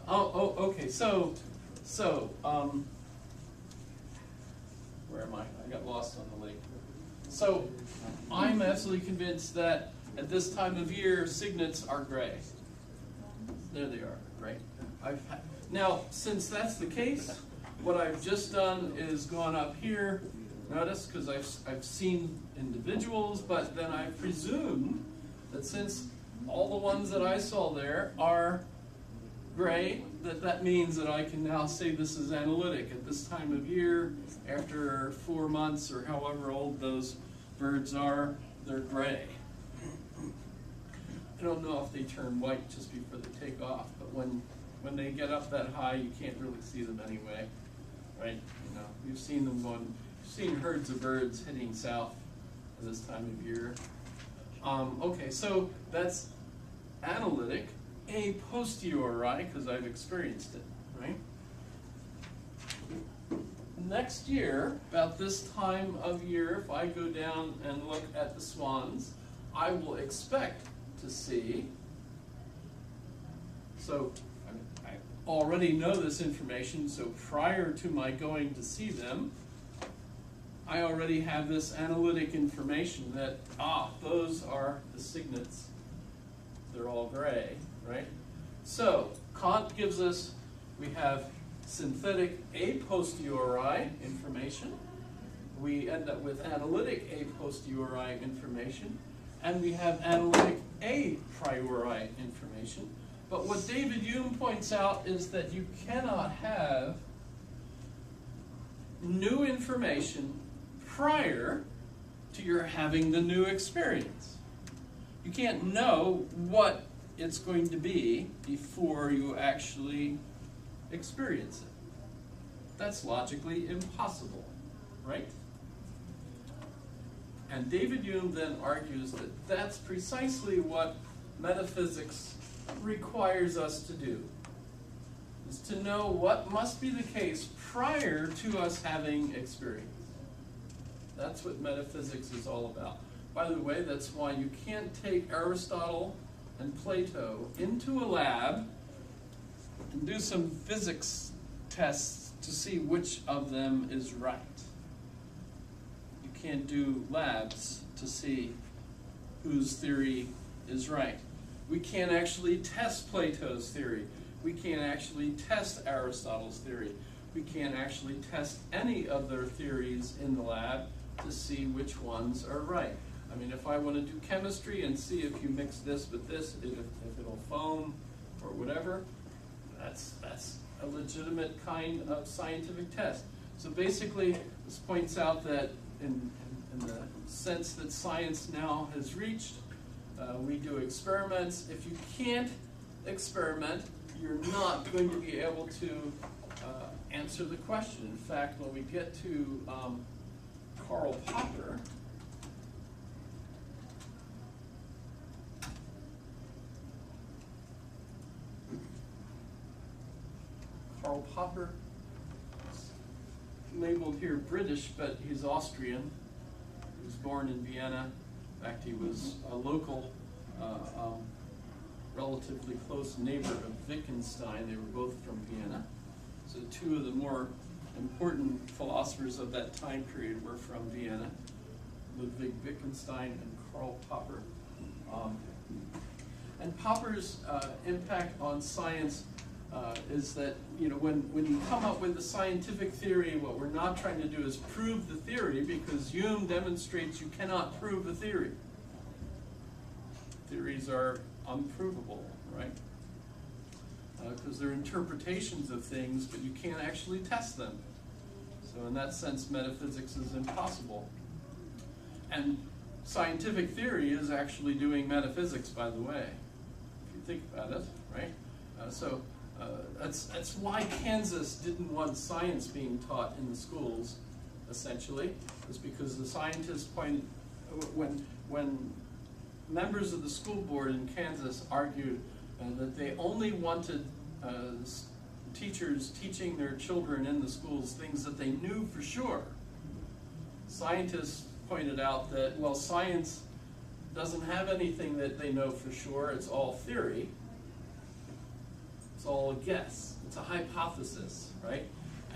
Okay, so, where am I? I got lost on the lake. So, I'm absolutely convinced that at this time of year, cygnets are gray. There they are, right? Now, since that's the case, what I've just done is gone up here, notice, because I've seen individuals, but then I presumed that since all the ones that I saw there are gray, that means that I can now say this is analytic. At this time of year, after 4 months or however old those birds are, they're gray. I don't know if they turn white just before they take off, but when they get up that high, you can't really see them anyway, right? You know, you've seen them going. You've seen herds of birds heading south at this time of year. Okay, so that's analytic, a posteriori, because I've experienced it, right? Next year, about this time of year, if I go down and look at the swans, I will expect to see, so I already know this information, so prior to my going to see them, I already have this analytic information that, those are the cygnets. They're all gray, right? So, Kant gives us, we have synthetic a posteriori information. We end up with analytic a posteriori information. And we have analytic a priori information. But what David Hume points out is that you cannot have new information prior to your having the new experience. You can't know what it's going to be before you actually experience it. That's logically impossible, right? And David Hume then argues that that's precisely what metaphysics requires us to do, is to know what must be the case prior to us having experience. That's what metaphysics is all about. By the way, that's why you can't take Aristotle and Plato into a lab and do some physics tests to see which of them is right. You can't do labs to see whose theory is right. We can't actually test Plato's theory. We can't actually test Aristotle's theory. We can't actually test any of their theories in the lab to see which ones are right. I mean, if I want to do chemistry and see if you mix this with this, if it'll foam or whatever, that's a legitimate kind of scientific test. So basically, this points out that in the sense that science now has reached, we do experiments. If you can't experiment, you're not going to be able to answer the question. In fact, when we get to Karl Popper, is labeled here British, but he's Austrian. He was born in Vienna. In fact, he was a local, relatively close neighbor of Wittgenstein. They were both from Vienna. So two of the more important philosophers of that time period were from Vienna, Ludwig Wittgenstein and Karl Popper. And Popper's impact on science is that, you know, when you come up with a scientific theory, what we're not trying to do is prove the theory, because Hume demonstrates you cannot prove a theory. Theories are unprovable, right? Because they're interpretations of things, but you can't actually test them. So in that sense, metaphysics is impossible. And scientific theory is actually doing metaphysics, by the way, if you think about it, right? So That's why Kansas didn't want science being taught in the schools, essentially. It's because the scientists when members of the school board in Kansas argued that they only wanted teachers teaching their children in the schools things that they knew for sure. Scientists pointed out that, well, science doesn't have anything that they know for sure. It's all theory. It's all a guess. It's a hypothesis, right?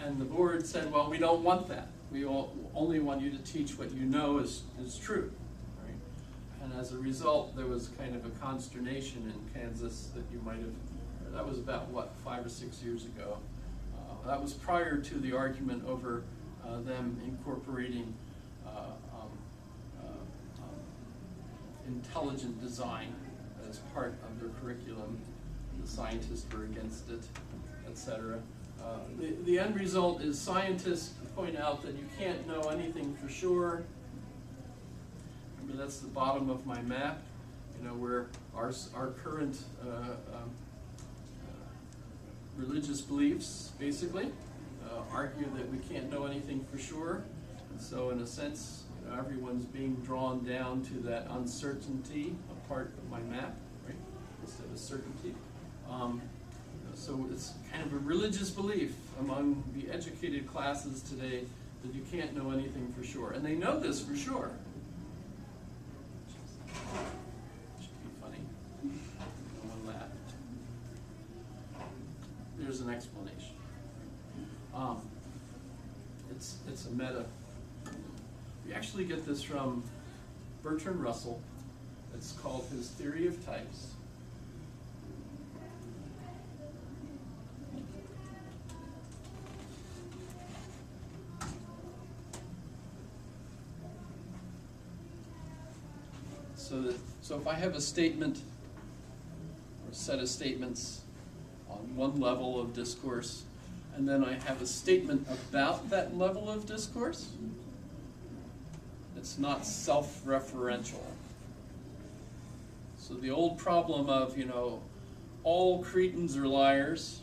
And the board said, well, we don't want that. We only want you to teach what you know is true, right? And as a result, there was kind of a consternation in Kansas that you might have, that was about, what, 5 or 6 years ago. That was prior to the argument over them incorporating intelligent design as part of their curriculum. The scientists were against it, etc. The end result is scientists point out that you can't know anything for sure. Remember, that's the bottom of my map, you know, where our current religious beliefs basically argue that we can't know anything for sure. And so in a sense, you know, everyone's being drawn down to that uncertainty, a part of my map, right, instead of certainty. So it's kind of a religious belief among the educated classes today that you can't know anything for sure. And they know this for sure. Should be funny. No one laughed. There's an explanation. It's a meta. We actually get this from Bertrand Russell. It's called his theory of types. So if I have a statement or a set of statements on one level of discourse, and then I have a statement about that level of discourse, it's not self-referential. So the old problem of, you know, all Cretans are liars,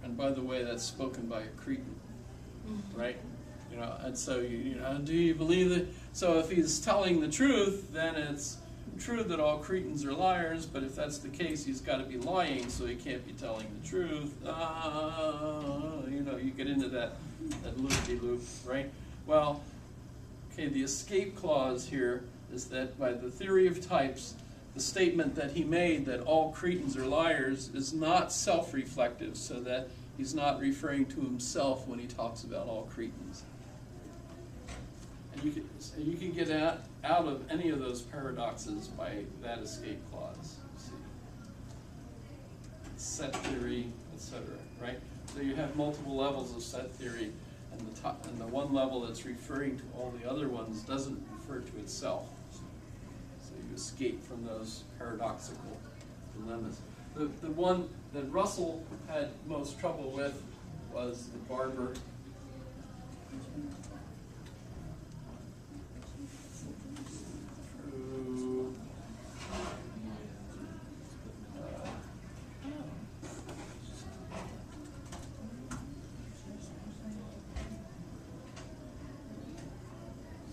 and by the way, that's spoken by a Cretan, right? You know, and so you know, do you believe that? So if he's telling the truth, then it's true that all Cretans are liars, but if that's the case, he's got to be lying, so he can't be telling the truth. You know, you get into that loop-de-loop, right? Well, okay, the escape clause here is that by the theory of types, the statement that he made that all Cretans are liars is not self-reflective, so that he's not referring to himself when he talks about all Cretans. And you can get out of any of those paradoxes by that escape clause. See, set theory, etc. Right? So you have multiple levels of set theory, and the one level that's referring to all the other ones doesn't refer to itself. So you escape from those paradoxical dilemmas. The one that Russell had most trouble with was the barber.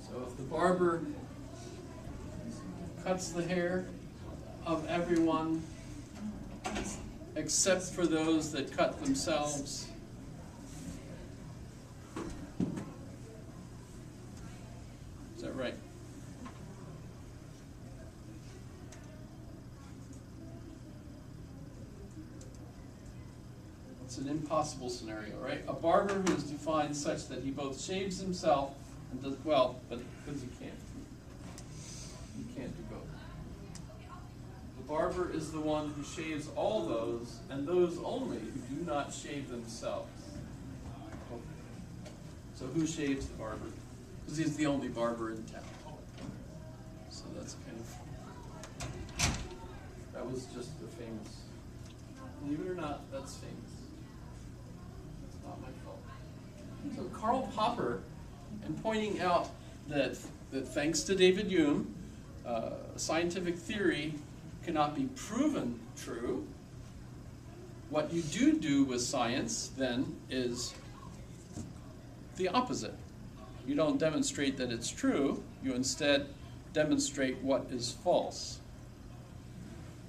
So if the barber cuts the hair of everyone except for those that cut themselves, is that right? It's an impossible scenario, right? A barber who is defined such that he both shaves himself and does, well, but because he can't do both. The barber is the one who shaves all those, and those only who do not shave themselves. So who shaves the barber? Because he's the only barber in town. So that's kind of, that was just the famous, believe it or not, that's famous. It's not my fault. So Karl Popper, in pointing out that thanks to David Hume, scientific theory cannot be proven true, What you do with science, then, is the opposite. You don't demonstrate that it's true, you instead demonstrate what is false.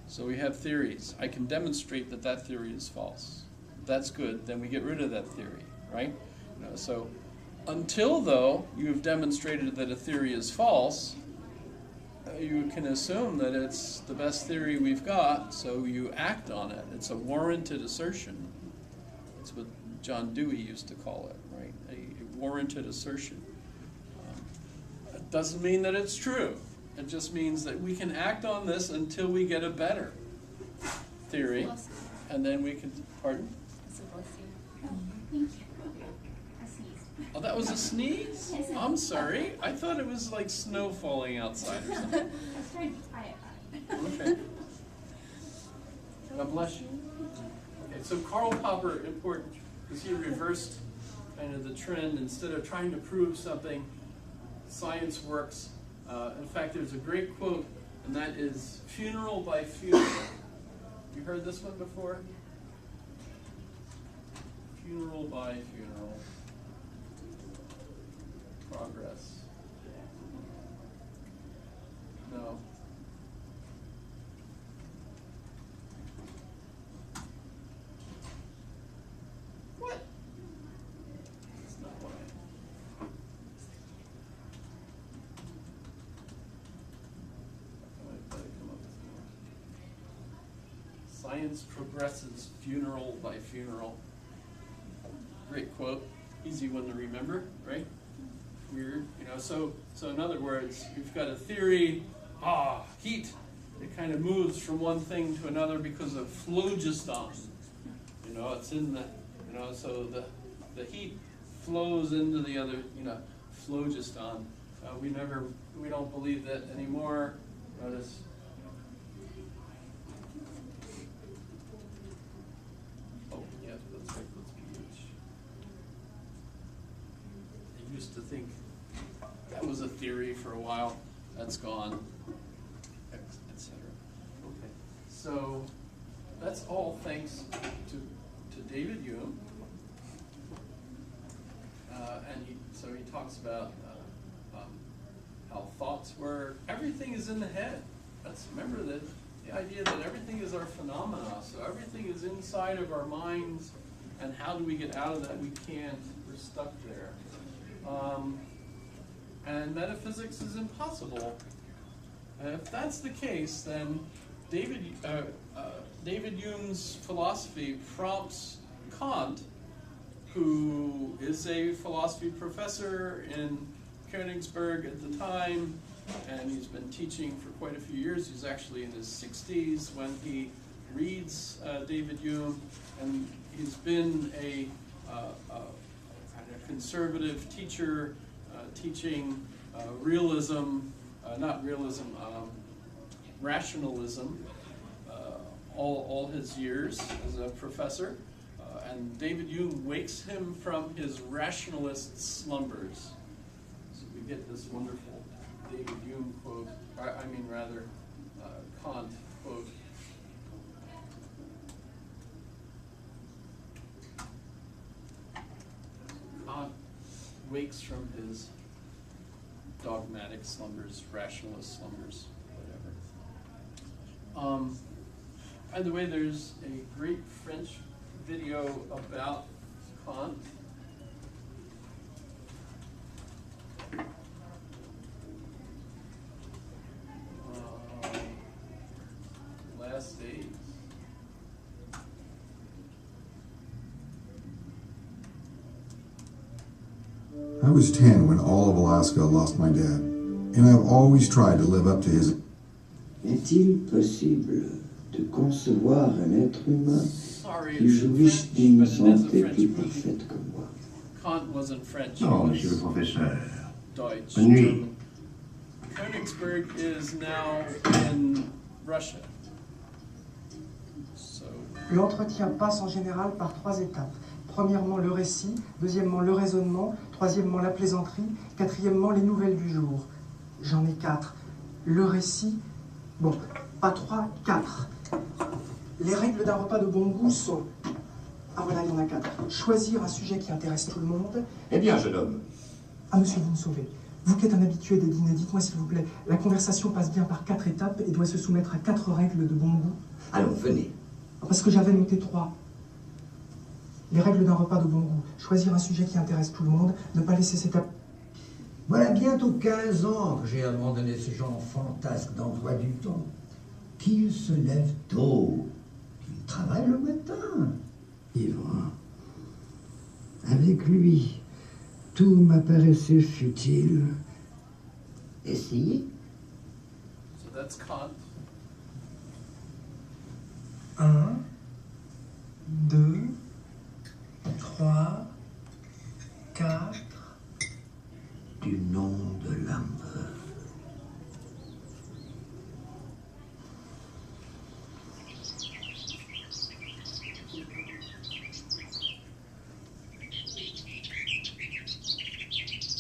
So we have theories. I can demonstrate that that theory is false. That's good, then we get rid of that theory, right? So until, though, you've demonstrated that a theory is false, you can assume that it's the best theory we've got, so you act on it. It's a warranted assertion. That's what John Dewey used to call it, right? A warranted assertion. It doesn't mean that it's true. It just means that we can act on this until we get a better theory, and then we can, pardon? Thank you. I sneezed. Oh, that was a sneeze? I'm sorry. I thought it was like snow falling outside or something. I was trying to be quiet about it. Okay. God bless you. Okay, so Karl Popper, important, because he reversed kind of the trend. Instead of trying to prove something, science works. In fact, there's a great quote, and that is, "Funeral by funeral." You heard this one before? Funeral by funeral. Progress. No. What? That's not what I... I better come up with more. Science progresses funeral by funeral. Great quote. Easy one to remember, right? Weird, so in other words, you've got a theory, heat, it kind of moves from one thing to another because of phlogiston. It's in the, so the heat flows into the other, phlogiston. We don't believe that anymore. Notice. Oh, yeah, let's pH. I used to think that was a theory for a while. That's gone, etc. Okay, so that's all thanks to David Hume. And he talks about how thoughts work. Everything is in the head. Remember the idea that everything is our phenomena. So everything is inside of our minds. And how do we get out of that? We can't. We're stuck there. And metaphysics is impossible. If that's the case, then David Hume's philosophy prompts Kant, who is a philosophy professor in Königsberg at the time, and he's been teaching for quite a few years. He's actually in his 60s when he reads David Hume, and he's been a conservative teacher, teaching rationalism, all his years as a professor. And David Hume wakes him from his rationalist slumbers. So we get this wonderful David Hume quote, Kant quote. Kant wakes from his dogmatic slumbers, rationalist slumbers, whatever. By the way, there's a great French video about Kant. Last days. I was 10 when all of Alaska lost my dad, and I've always tried to live up to his... Est-il possible de concevoir un être humain qui jouisse d'une santé plus parfaite que moi? Kant wasn't French. Non, monsieur le professeur. Deutsch. Bonne nuit. Königsberg is now in Russia. So. L'entretien passe en général par 3 étapes. Premièrement, le récit. Deuxièmement, le raisonnement. Troisièmement, la plaisanterie. Quatrièmement, les nouvelles du jour. J'en ai 4. Le récit. Bon, pas 3, 4. Les règles d'un repas de bon goût sont... Ah voilà, il y en a 4. Choisir un sujet qui intéresse tout le monde. Eh bien, jeune homme. Ah monsieur, vous me sauvez. Vous qui êtes un habitué des dîners, dites-moi s'il vous plaît, la conversation passe bien par 4 étapes et doit se soumettre à 4 règles de bon goût? Allons, venez. Parce que j'avais noté 3. Les règles d'un repas de bon goût. Choisir un sujet qui intéresse tout le monde, ne pas laisser s'étaper... Voilà bientôt 15 ans que j'ai abandonné ce genre fantasque d'emploi du temps. Qu'il se lève tôt, qu'il travaille le matin. Ivre. Avec lui, tout m'apparaissait futile. Essayez. So that's Kant. 1, 2, 3, 4. Du nom de l'amour.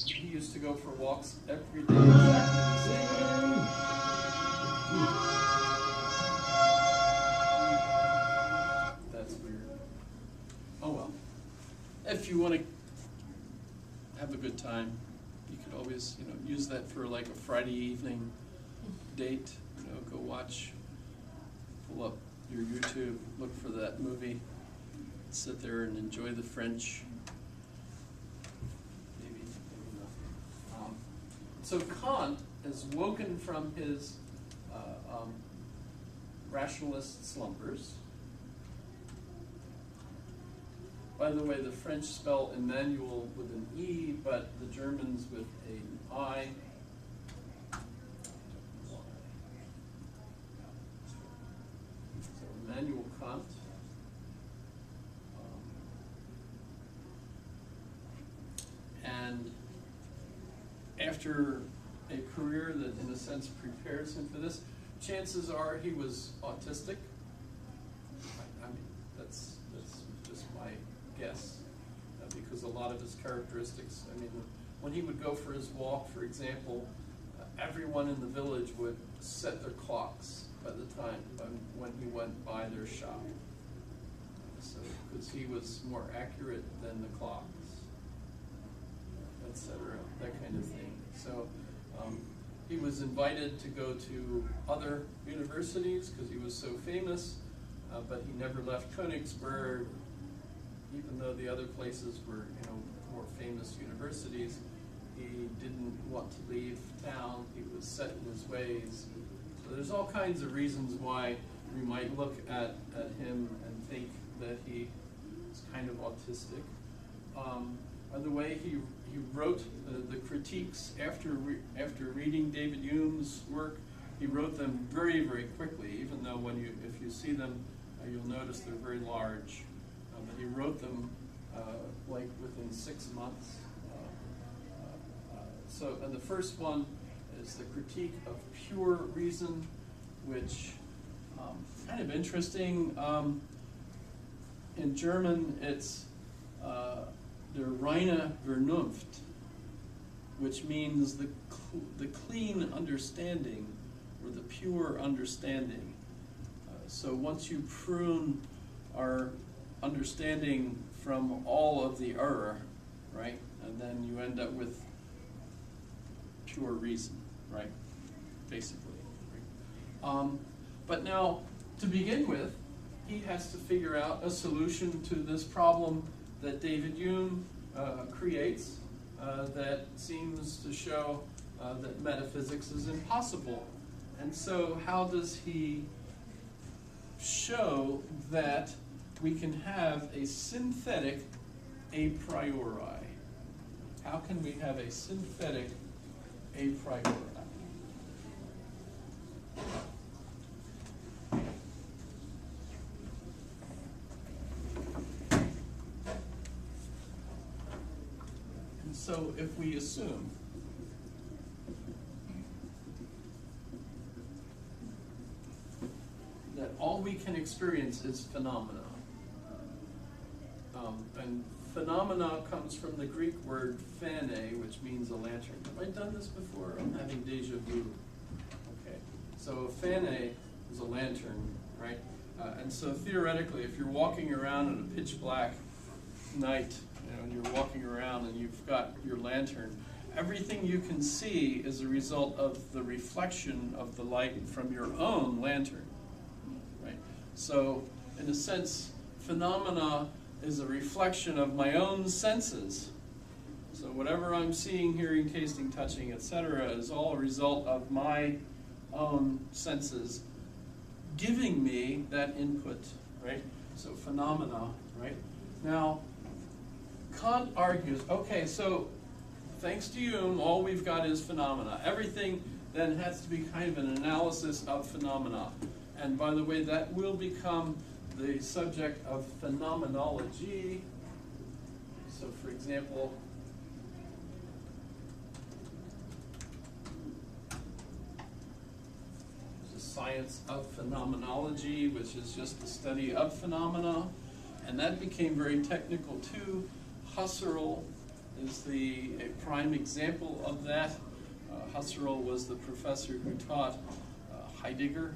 He used to go for walks every day exactly the same way. That's weird. Oh well. If you want to have a good time, you could always, use that for like a Friday evening date. Go watch, pull up your YouTube, look for that movie, sit there and enjoy the French. Maybe not. So Kant is woken from his rationalist slumbers. By the way, the French spell Emmanuel with an E, but the Germans with an I. So Immanuel Kant. And after a career that, in a sense, prepares him for this, chances are he was autistic. I mean, that's just my guess, because a lot of his characteristics, when he would go for his walk, for example, everyone in the village would set their clocks by the time when he went by their shop. So, because he was more accurate than the clocks, etc., that kind of thing. So he was invited to go to other universities because he was so famous, but he never left Königsberg, even though the other places were, more famous universities. He didn't want to leave town. He was set in his ways. So there's all kinds of reasons why we might look at him and think that he is kind of autistic. By the way, he wrote the critiques after reading David Hume's work. He wrote them very, very quickly, even though if you see them, you'll notice they're very large. But he wrote them like within 6 months. And the first one is the critique of pure reason, which kind of interesting. In German, it's der reine Vernunft, which means the clean understanding, or the pure understanding. So once you prune our understanding from all of the error, right, and then you end up with pure reason, right, basically. Right? But now, to begin with, he has to figure out a solution to this problem that David Hume creates that seems to show that metaphysics is impossible. And so how does he show that we can have a synthetic a priori? How can we have a synthetic a priori? And so if we assume that all we can experience is phenomena, and phenomena comes from the Greek word phane, which means a lantern. Have I done this before? I'm having deja vu. Okay, so a phane is a lantern, right? And so theoretically, if you're walking around in a pitch black night, and you're walking around and you've got your lantern, everything you can see is a result of the reflection of the light from your own lantern, right? So, in a sense, phenomena is a reflection of my own senses. So whatever I'm seeing, hearing, tasting, touching, etc., is all a result of my own senses giving me that input, right? So phenomena, right? Now, Kant argues, okay, so thanks to Hume, all we've got is phenomena. Everything then has to be kind of an analysis of phenomena. And by the way, that will become the subject of phenomenology. So for example, there's a science of phenomenology, which is just the study of phenomena. And that became very technical too. Husserl is a prime example of that. Husserl was the professor who taught Heidegger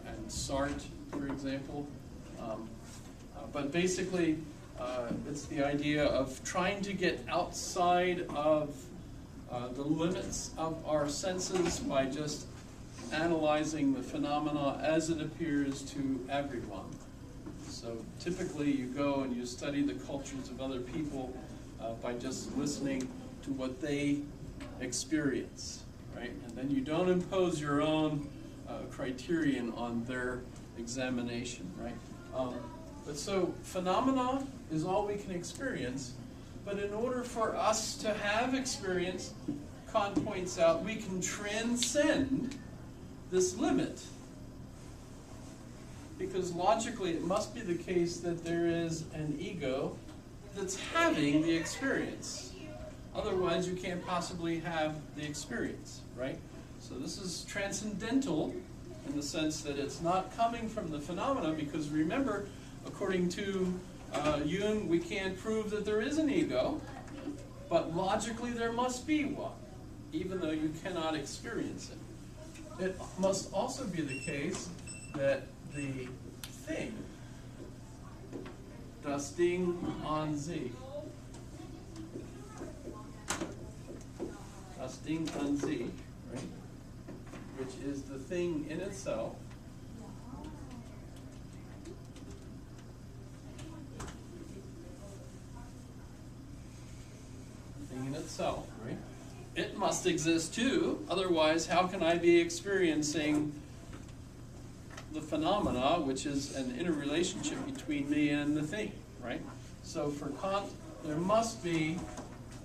and Sartre, for example. But basically, it's the idea of trying to get outside of the limits of our senses by just analyzing the phenomena as it appears to everyone. So typically you go and you study the cultures of other people by just listening to what they experience, right? And then you don't impose your own criterion on their examination, right? But so phenomena is all we can experience, but in order for us to have experience, Kant points out, we can transcend this limit. Because logically it must be the case that there is an ego that's having the experience. Otherwise you can't possibly have the experience, right? So this is transcendental in the sense that it's not coming from the phenomena, because remember, according to Hume, we can't prove that there is an ego, but logically there must be one, even though you cannot experience it. It must also be the case that the thing, das Ding an sich, das Ding an sich, right, which is the thing in itself, right? It must exist too, otherwise how can I be experiencing the phenomena, which is an interrelationship between me and the thing, right? So for Kant, there must be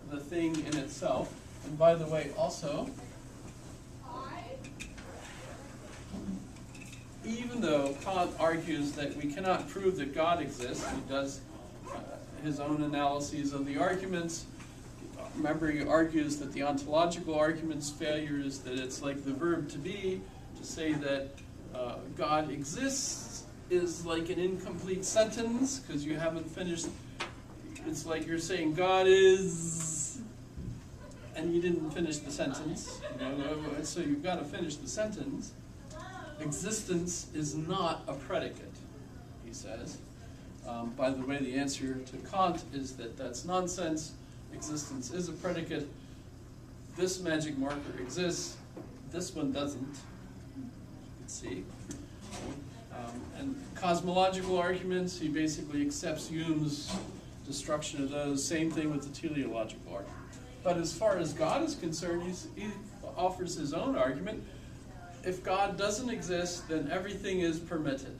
the thing in itself. And by the way, also, even though Kant argues that we cannot prove that God exists, he does his own analyses of the arguments. Remember, he argues that the ontological argument's failure is that it's like the verb to be, to say that God exists is like an incomplete sentence, because you haven't finished. It's like you're saying God is, and you didn't finish the sentence. So you've got to finish the sentence. Existence is not a predicate, he says. By the way, the answer to Kant is that that's nonsense. Existence is a predicate. This magic marker exists. This one doesn't. Let's see. And cosmological arguments, he basically accepts Hume's destruction of those. Same thing with the teleological argument. But as far as God is concerned, he offers his own argument. If God doesn't exist, then everything is permitted.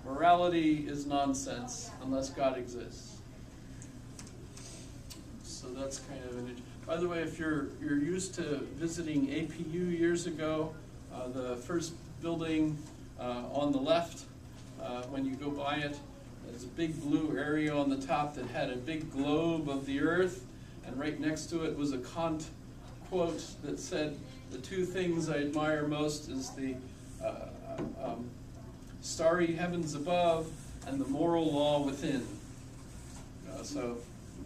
Morality is nonsense unless God exists. So that's kind of an. By the way, if you're used to visiting APU years ago, the first building on the left, when you go by it, there's a big blue area on the top that had a big globe of the earth, and right next to it was a Kant quote that said, "The two things I admire most is the starry heavens above and the moral law within." So,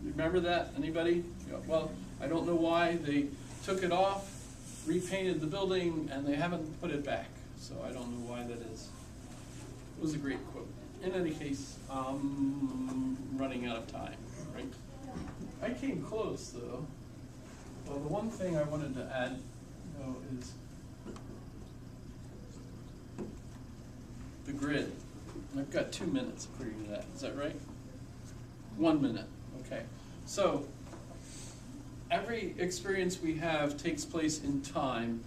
remember that? Anybody? Well, I don't know why they took it off, repainted the building, and they haven't put it back. So I don't know why that is. It was a great quote. In any case, running out of time, right? I came close, though. Well, the one thing I wanted to add, though, is the grid. I've got 2 minutes according to that. Is that right? 1 minute. Okay. So every experience we have takes place in time.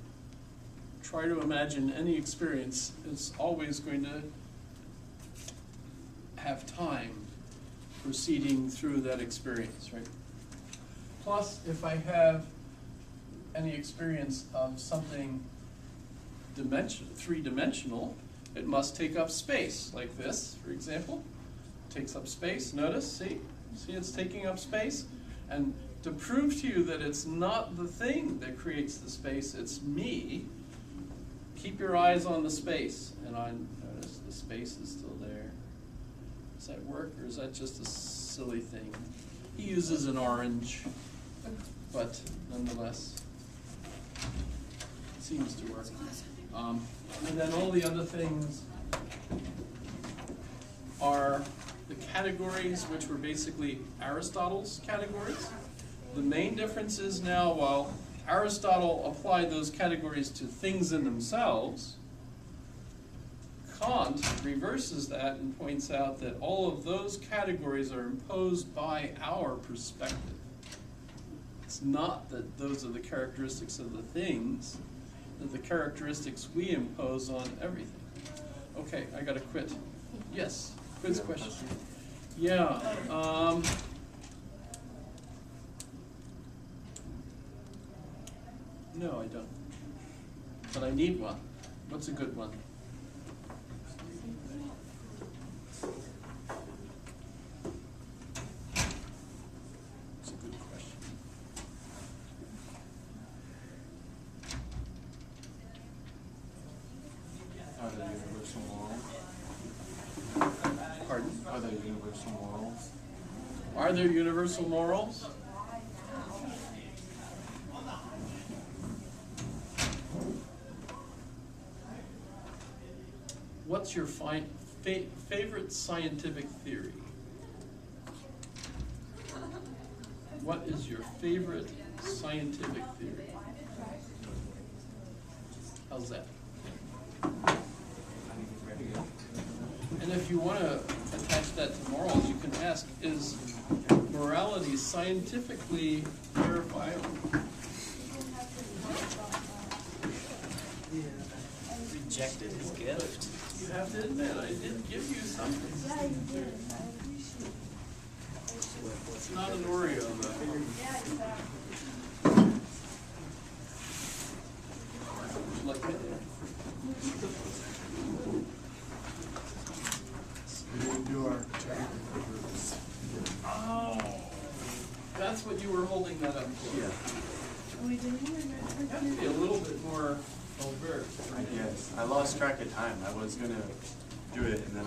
Try to imagine any experience is always going to have time proceeding through that experience, right? Plus, if I have any experience of something three-dimensional, it must take up space, like this, for example. Takes up space, notice, see? See it's taking up space? And to prove to you that it's not the thing that creates the space, it's me, keep your eyes on the space. And notice the space is still there. Does that work, or is that just a silly thing? He uses an orange, but nonetheless, it seems to work. And then all the other things are the categories, which were basically Aristotle's categories. The main difference is now, while Aristotle applied those categories to things in themselves, Kant reverses that and points out that all of those categories are imposed by our perspective. It's not that those are the characteristics of the things, that the characteristics we impose on everything. Okay, I gotta quit. Yes, quiz question. Yeah, no, I don't. But I need one. What's a good one? It's a good question. Are there universal morals? Pardon? Are there universal morals? Are there universal morals? What's your favorite scientific theory? What is your favorite scientific theory? How's that? And if you want to attach that to morals, you can ask, is morality scientifically verifiable? Rejected his gift. You have to admit, I did give you something. Yeah, you did. I appreciate it. It's not an Oreo, though. Yeah, exactly. Like it. We didn't do our technical groups. Oh, that's what you were holding that up for. Yeah. We didn't even You have to be a little bit more overt. Yes, I lost track of time. I was gonna do it, and then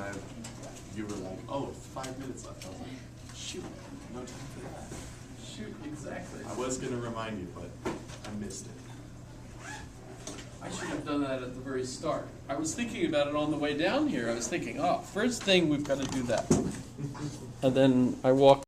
you were like, "Oh, 5 minutes left." I was like, "Shoot, no time for that." Shoot, exactly. I was gonna remind you, but I missed it. I should have done that at the very start. I was thinking about it on the way down here. I was thinking, oh, first thing we've got to do that. And then I walked